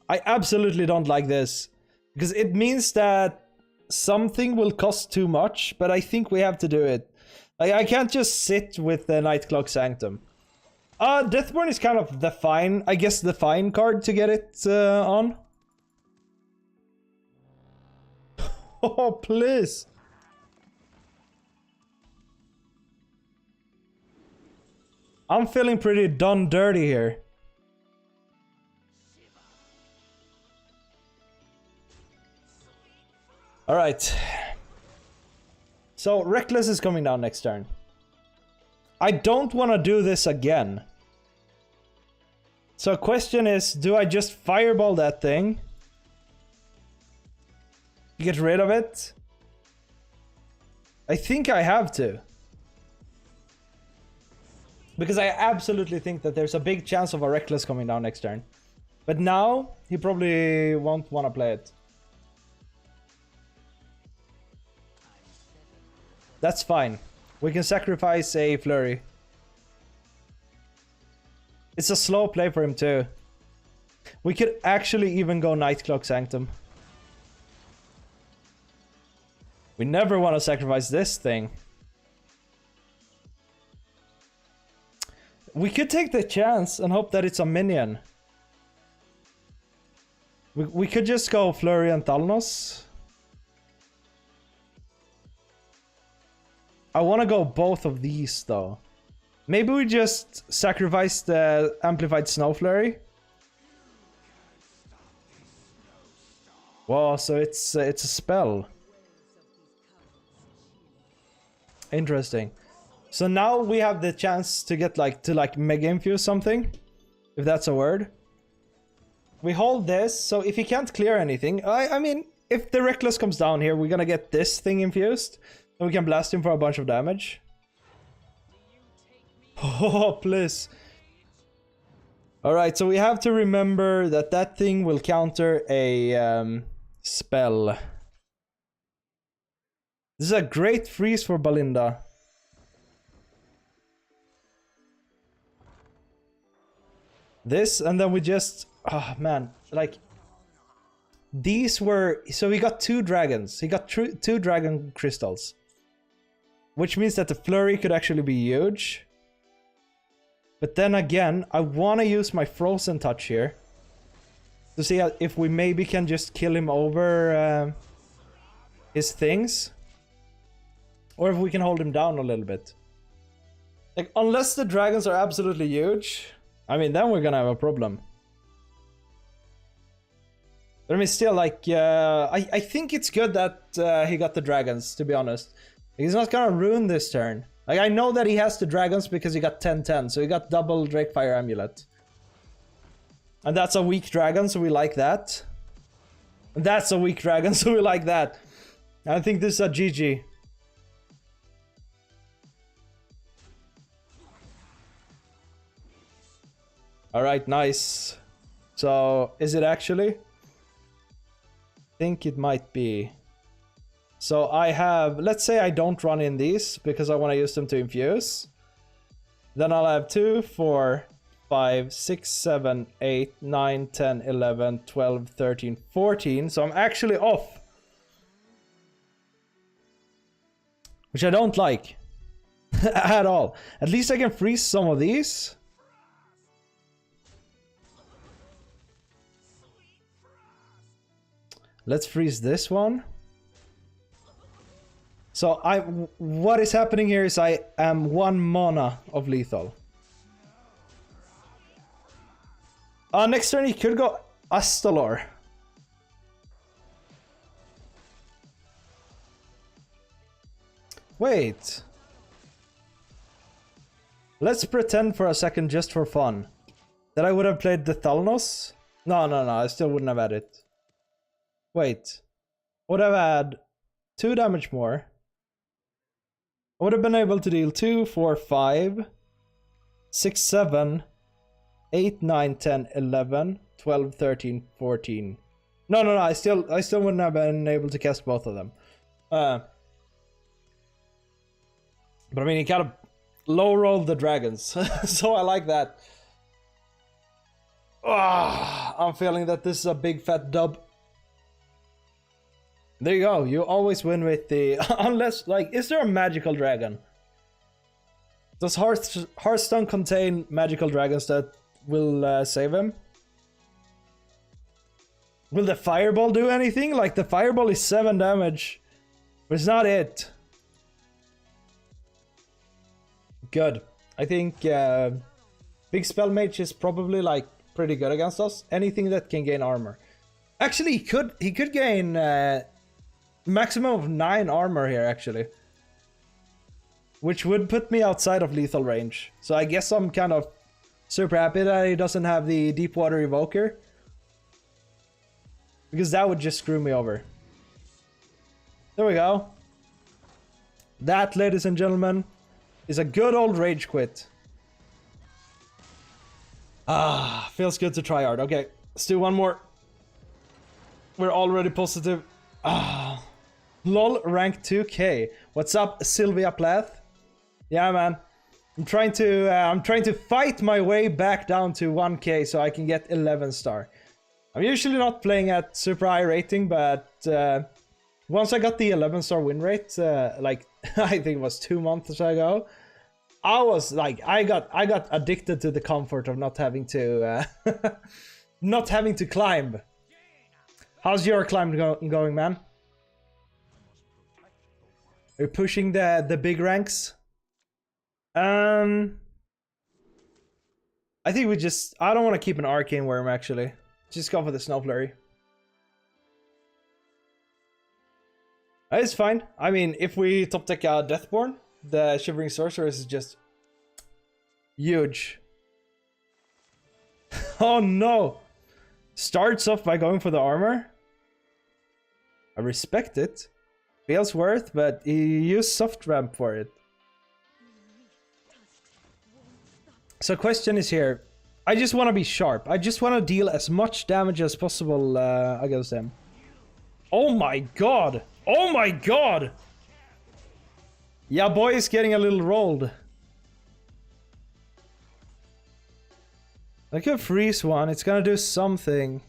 I absolutely don't like this. Because it means that something will cost too much, but I think we have to do it. Like, I can't just sit with the Nightcloak Sanctum. Deathborn is kind of the fine, I guess the fine card to get it on. Oh, please. I'm feeling pretty done dirty here. Alright. So, Reckless is coming down next turn. I don't want to do this again. So, question is, do I just fireball that thing? Get rid of it? I think I have to. Because I absolutely think that there's a big chance of a Reckless coming down next turn. But now, he probably won't want to play it. That's fine. We can sacrifice a Flurry. It's a slow play for him too. We could actually even go Nightcloak Sanctum. We never want to sacrifice this thing. We could take the chance and hope that it's a minion. We could just go Flurry and Thalnos. I want to go both of these though. Maybe we just sacrifice the Amplified Snow Flurry. Wow, so it's a spell. Interesting. So now we have the chance to get to Mega Infuse something, if that's a word. We hold this, so if he can't clear anything, I mean, if the Reckless comes down here, we're gonna get this thing infused, and we can blast him for a bunch of damage. Oh, please. Alright, so we have to remember that that thing will counter a spell. This is a great freeze for Belinda. This, and then we just... Oh, man. Like... These were... So he got 2 dragons. He got 2 dragon crystals. Which means that the flurry could actually be huge. But then again, I want to use my frozen touch here. To see if we maybe can just kill him over his things. Or if we can hold him down a little bit. Like, unless the dragons are absolutely huge... I mean, then we're gonna have a problem. But I mean, still, like, I think it's good that he got the dragons, to be honest. He's not gonna ruin this turn. Like, I know that he has the dragons because he got 10-10, so he got double Drakefire Amulet. And that's a weak dragon, so we like that. And that's a weak dragon, so we like that. And I think this is a GG. Alright, nice. So, is it actually? I think it might be. So I have, let's say I don't run in these because I want to use them to infuse. Then I'll have 2, 4, 5, 6, 7, 8, 9, 10, 11, 12, 13, 14. So I'm actually off. Which I don't like. At all. At least I can freeze some of these. Let's freeze this one. So what is happening here is I am 1 mana of lethal. Next turn he could go Astalor. Wait. Let's pretend for a second, just for fun, that I would have played the Thalnos. No, I still wouldn't have had it. Wait. Would have had 2 damage more. I would have been able to deal 2, 4, 5, 6, 7, 8, 9, 10, 11, 12, 13, 14. No, I still wouldn't have been able to cast both of them. But I mean, he kind of low rolled the dragons, so I like that. I'm feeling that this is a big fat dub. There you go. You always win with the unless, like, is there a magical dragon? Does Hearthstone contain magical dragons that will save him? Will the fireball do anything? Like, the fireball is 7 damage, but it's not it. Good. I think big spell mage is probably like pretty good against us. Anything that can gain armor. Actually, he could gain maximum of 9 armor here actually, which would put me outside of lethal range. So I guess I'm kind of super happy that he doesn't have the deep water evoker, because that would just screw me over. There we go. That, ladies and gentlemen, is a good old rage quit. Feels good to try hard. Okay, let's do one more. We're already positive. LOL rank 2k. What's up, Sylvia Plath? Yeah, man. I'm trying to fight my way back down to 1k so I can get 11 star. I'm usually not playing at super high rating, but once I got the 11 star win rate, like I think it was 2 months ago, I was like, I got addicted to the comfort of not having to not having to climb. How's your climb going, man? You're pushing the big ranks. I think I don't want to keep an arcane worm actually. Just go for the snow flurry. It's fine. I mean, if we top deck Deathborn, the Shivering Sorceress is just huge. Oh no! Starts off by going for the armor. I respect it. Feels worth, but he used soft ramp for it. So question is here. I just want to be sharp. I just want to deal as much damage as possible against them. Oh my god! Oh my god! Yeah, boy is getting a little rolled. I can freeze one. It's gonna do something.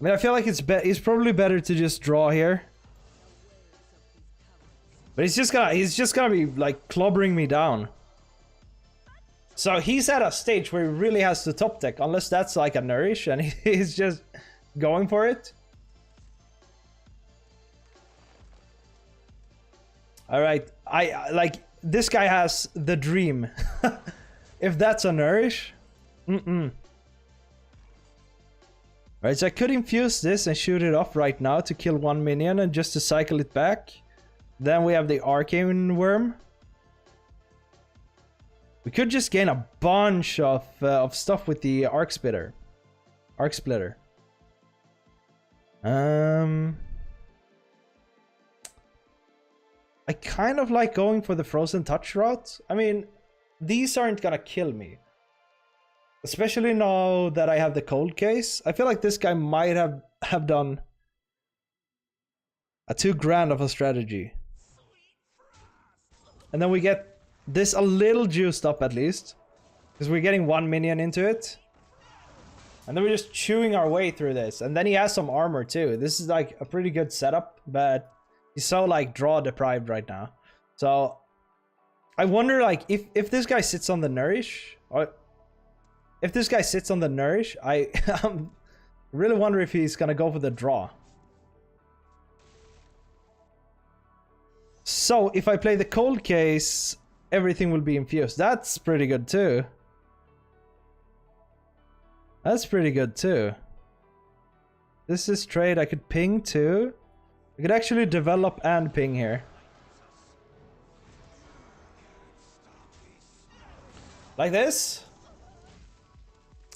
I mean, I feel like it's probably better to just draw here. But he's just gonna be like clobbering me down. So he's at a stage where he really has to top deck, unless that's like a nourish and he's just going for it. All right, I like this guy has the dream. If that's a nourish, Right, so I could infuse this and shoot it off right now to kill 1 minion and just to cycle it back. Then we have the Arcane Worm. We could just gain a bunch of stuff with the Arc Splitter. I kind of like going for the Frozen Touch route. I mean, these aren't gonna kill me. Especially now that I have the cold case. I feel like this guy might have done a too grand of a strategy. And then we get this a little juiced up at least. Because we're getting 1 minion into it. And then we're just chewing our way through this. And then he has some armor too. This is like a pretty good setup. But he's so like draw deprived right now. So I wonder like if this guy sits on the nourish. Or if this guy sits on the nourish. I really wonder if he's gonna go for the draw. So if I play the cold case, everything will be infused. That's pretty good too. That's pretty good too. This is trade. I could ping too. I could actually develop and ping here. Like this.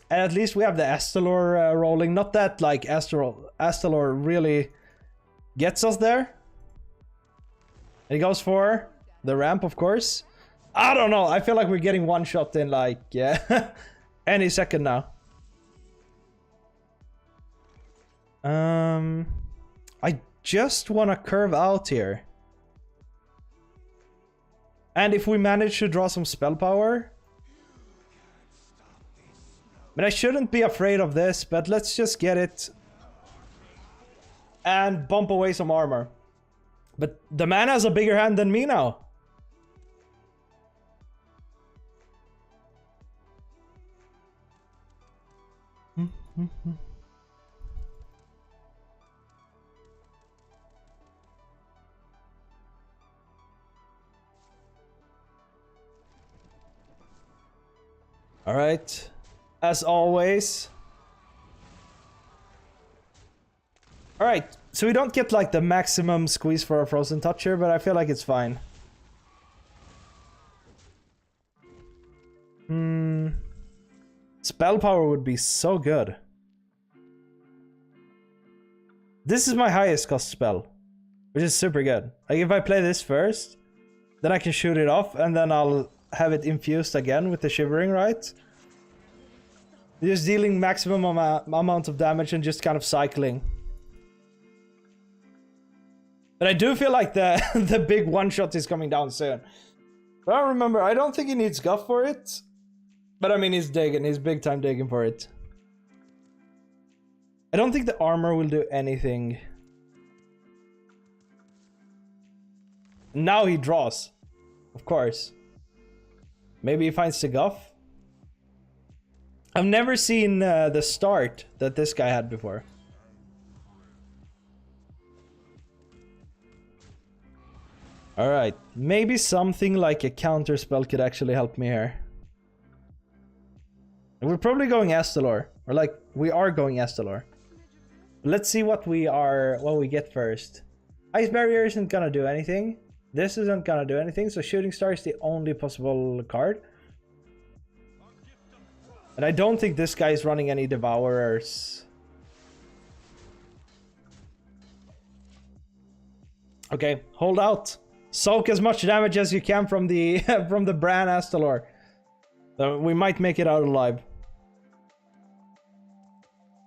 And at least we have the Astalor rolling. Not that like Astalor really gets us there. And he goes for the ramp, of course. I don't know. I feel like we're getting one shot in like, yeah, any second now. I just want to curve out here. And if we manage to draw some spell power. I mean, I shouldn't be afraid of this, but let's just get it. And bump away some armor. But the man has a bigger hand than me now. All right, as always. All right, so we don't get like the maximum squeeze for a frozen touch here, but I feel like it's fine. Spell power would be so good. This is my highest cost spell, which is super good. Like if I play this first, then I can shoot it off, and then I'll have it infused again with the shivering, right? Just dealing maximum amount of damage and just kind of cycling. But I do feel like the the big one shot is coming down soon. But I don't remember. I don't think he needs Guff for it. But I mean, he's digging. He's big time digging for it. I don't think the armor will do anything. Now he draws. Of course. Maybe he finds the Guff. I've never seen the start that this guy had before. Alright, maybe something like a counter spell could actually help me here. We're probably going Astalor. Or like, we are going Astalor. Let's see what we get first. Ice Barrier isn't gonna do anything. This isn't gonna do anything, so Shooting Star is the only possible card. And I don't think this guy is running any Devourers. Okay, hold out. Soak as much damage as you can from the from the Bran Astalor. We might make it out alive.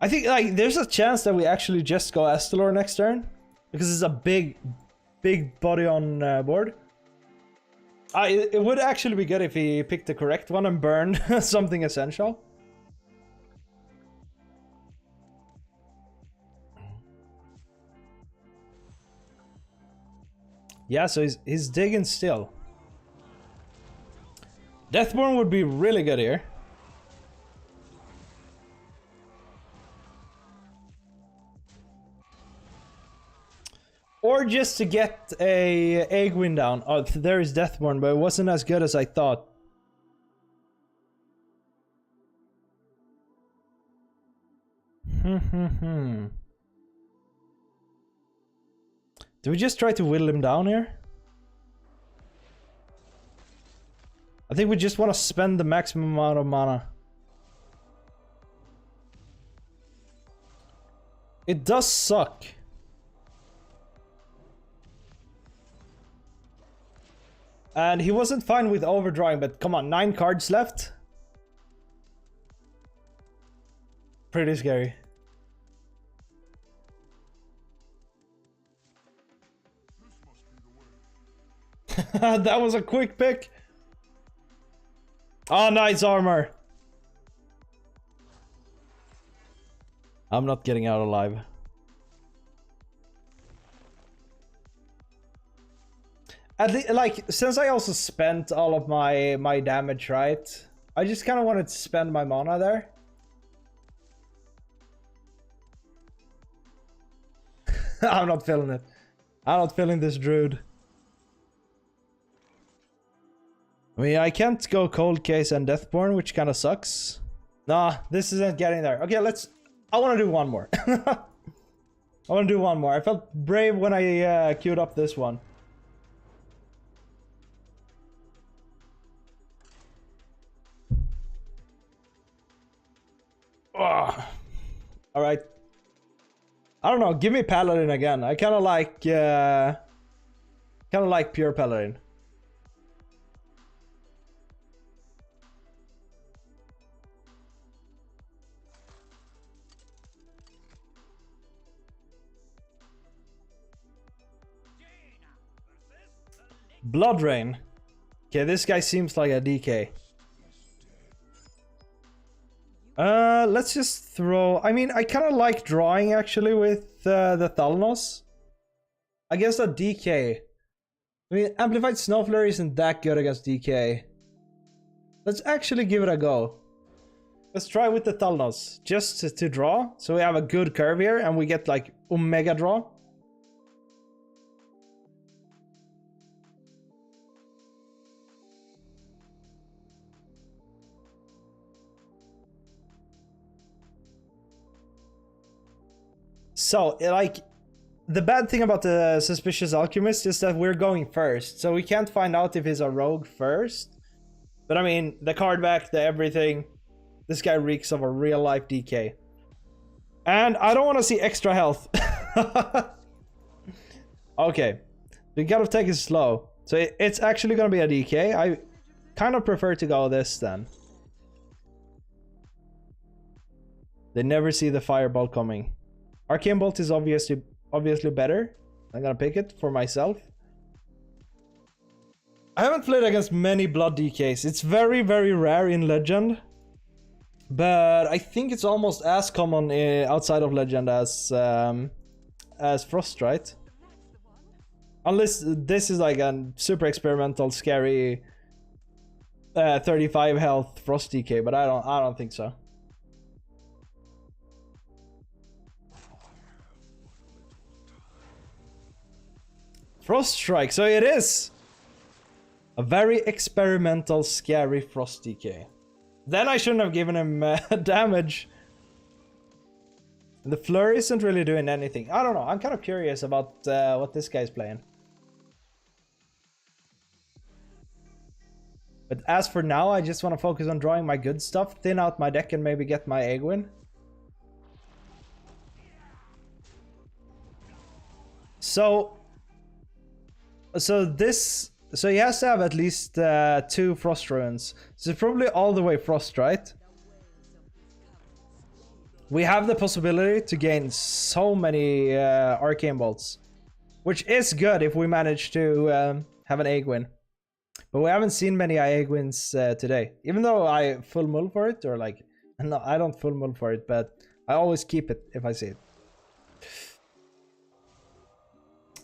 I think like there's a chance that we actually just go Astalor next turn, because it's a big body on board. It would actually be good if he picked the correct one and burned something essential. Yeah, so he's digging still. Deathborn would be really good here. Or just to get a Egg down. Oh, there is Deathborn, but it wasn't as good as I thought. Do we just try to whittle him down here? I think we just want to spend the maximum amount of mana. It does suck. And he wasn't fine with overdrawing, but come on, 9 cards left. Pretty scary. That was a quick pick. Oh, nice armor. I'm not getting out alive. At least, like, since I also spent all of my damage, right? I just kind of wanted to spend my mana there. I'm not feeling it. I'm not feeling this druid. I mean, I can't go Cold Case and Deathborn, which kind of sucks. Nah, this isn't getting there. Okay, let's... I want to do one more. I want to do one more. I felt brave when I queued up this one. Ugh. All right. I don't know. Give me Paladin again. I kind of like pure Paladin. Blood Rain. Okay, this guy seems like a DK. Let's just throw... I mean, I kind of like drawing, actually, with the Thalnos. I guess a DK. I mean, Amplified Snowflurry isn't that good against DK. Let's actually give it a go. Let's try with the Thalnos, just to draw. So we have a good curve here, and we get, like, Omega draw. So, like, the bad thing about the Suspicious Alchemist is that we're going first. So we can't find out if he's a rogue first. But I mean, the card back, the everything. This guy reeks of a real life DK. And I don't want to see extra health. Okay. We gotta take it slow. So it's actually gonna be a DK. I kind of prefer to go this then. They never see the fireball coming. Arcane Bolt is obviously better. I'm gonna pick it for myself. I haven't played against many Blood DKs. It's very, very rare in Legend. But I think it's almost as common outside of Legend as Frost, right? Unless this is like a super experimental, scary 35 health Frost DK, but I don't think so. Frost Strike, so it is a very experimental, scary Frost DK. Then I shouldn't have given him damage. The Flurry isn't really doing anything. I don't know, I'm kind of curious about what this guy's playing. But as for now, I just want to focus on drawing my good stuff, thin out my deck and maybe get my egg win. So he has to have at least 2 Frost Runes. So probably all the way Frost, right? We have the possibility to gain so many Arcane Bolts. Which is good if we manage to have an egg win. But we haven't seen many egg wins today. Even though I full mull for it, or like... No, I don't full mull for it, but I always keep it if I see it.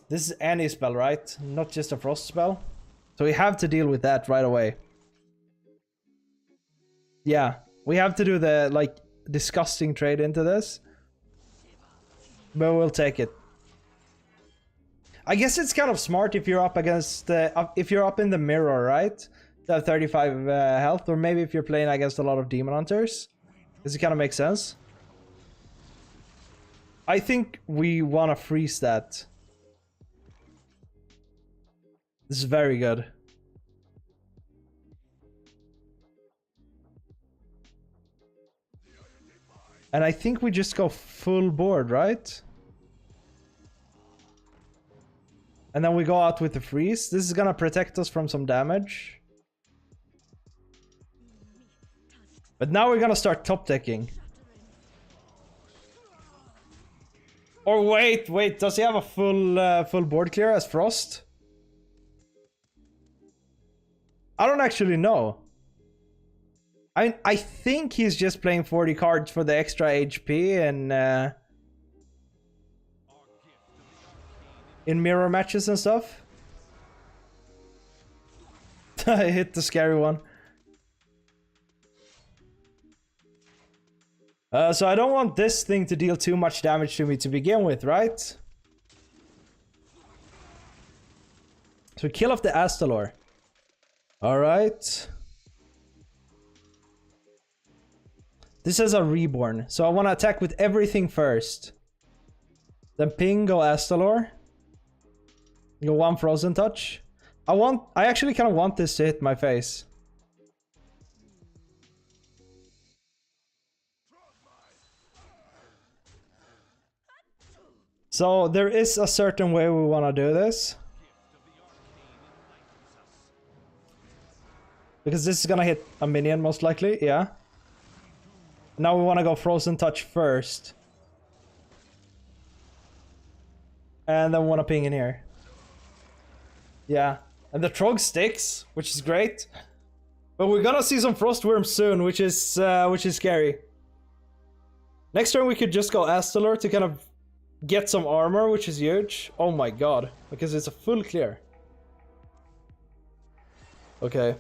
This is any spell, right? Not just a Frost spell. So we have to deal with that right away. Yeah, we have to do the, like, disgusting trade into this. But we'll take it. I guess it's kind of smart if you're up against... if you're up in the mirror, right? To have 35 health. Or maybe if you're playing against a lot of Demon Hunters. Does it kind of make sense? I think we want to freeze that. This is very good. And I think we just go full board, right? And then we go out with the freeze. This is gonna protect us from some damage. But now we're gonna start top decking. Or wait, does he have a full board clear as Frost? I don't actually know. I think he's just playing 40 cards for the extra HP and in mirror matches and stuff. I hit the scary one. So I don't want this thing to deal too much damage to me to begin with, right? So kill off the Astalor. Alright. This is a reborn, so I want to attack with everything first. Then ping, go Astalor. Go one frozen touch. I actually kind of want this to hit my face. So there is a certain way we want to do this. Because this is gonna hit a minion most likely, yeah. Now we want to go frozen touch first. And then we want to ping in here. Yeah. And the Trog sticks, which is great. But we're gonna see some Frostworms soon, which is scary. Next turn we could just go Astalor to kind of get some armor, which is huge. Oh my god. Because it's a full clear. Okay.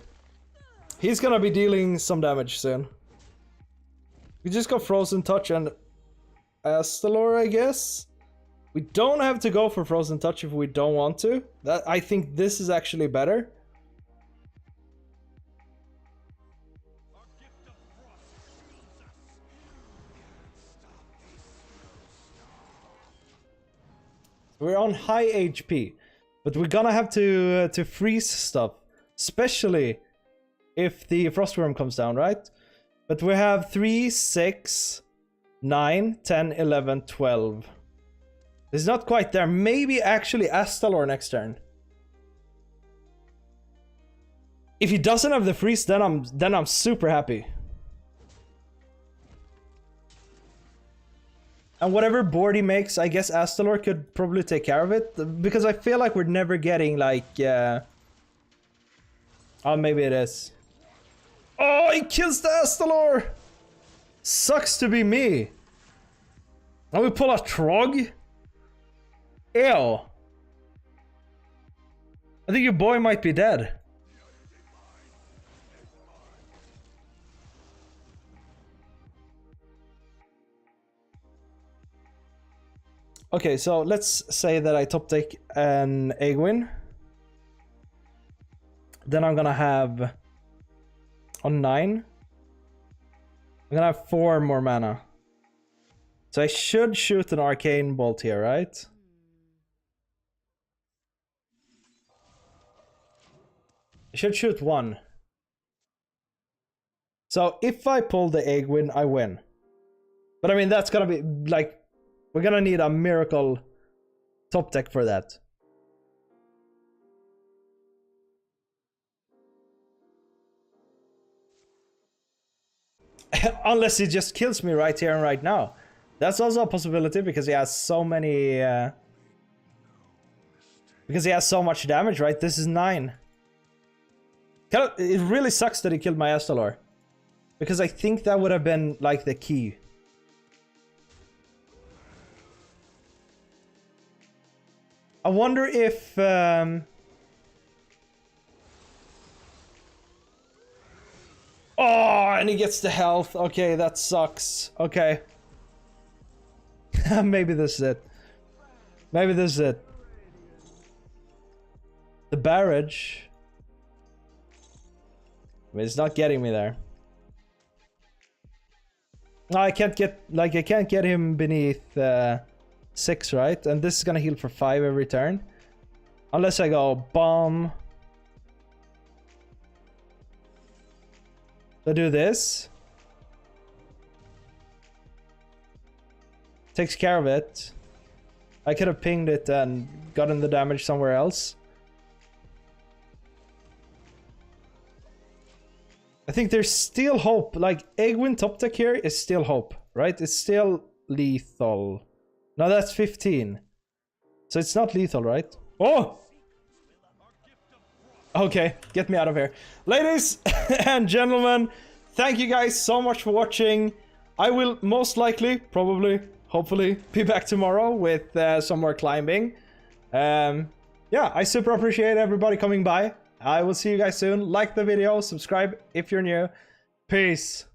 He's gonna be dealing some damage soon. We just go Frozen Touch and Astalor, I guess. We don't have to go for Frozen Touch if we don't want to. I think this is actually better. We're on high HP, but we're gonna have to freeze stuff, especially if the Frostworm comes down, right? But we have 3, 6, 9, 10, 11, 12. It's not quite there. Maybe actually Astalor next turn. If he doesn't have the freeze, then I'm super happy. And whatever board he makes, I guess Astalor could probably take care of it. Because I feel like we're never getting like... Oh, maybe it is. Oh, he kills the Astalor! Sucks to be me. And we pull a Trog? Ew. I think your boy might be dead. Okay, so let's say that I top take an Egwin. Then I'm gonna have... On 9. I'm gonna have 4 more mana. So I should shoot an Arcane Bolt here, right? I should shoot 1. So if I pull the Egwin, I win. But I mean, that's gonna be like... We're gonna need a miracle top deck for that. Unless he just kills me right here and right now. That's also a possibility because he has so many... because he has so much damage, right? This is 9. It really sucks that he killed my Astalor. Because I think that would have been like the key. I wonder if... Oh, and he gets the health. Okay, that sucks. Okay. Maybe this is it. Maybe this is it. The barrage. I mean, it's not getting me there. No, I can't get... Like, I can't get him beneath 6, right? And this is gonna heal for 5 every turn. Unless I go bomb. So do this. Takes care of it. I could have pinged it and gotten the damage somewhere else. I think there's still hope. Like, Egwin top deck here is still hope, right? It's still lethal. No, that's 15. So it's not lethal, right? Oh! Okay, get me out of here. Ladies and gentlemen, thank you guys so much for watching. I will most likely, probably, hopefully, be back tomorrow with some more climbing. Yeah, I super appreciate everybody coming by. I will see you guys soon. Like the video, subscribe if you're new. Peace.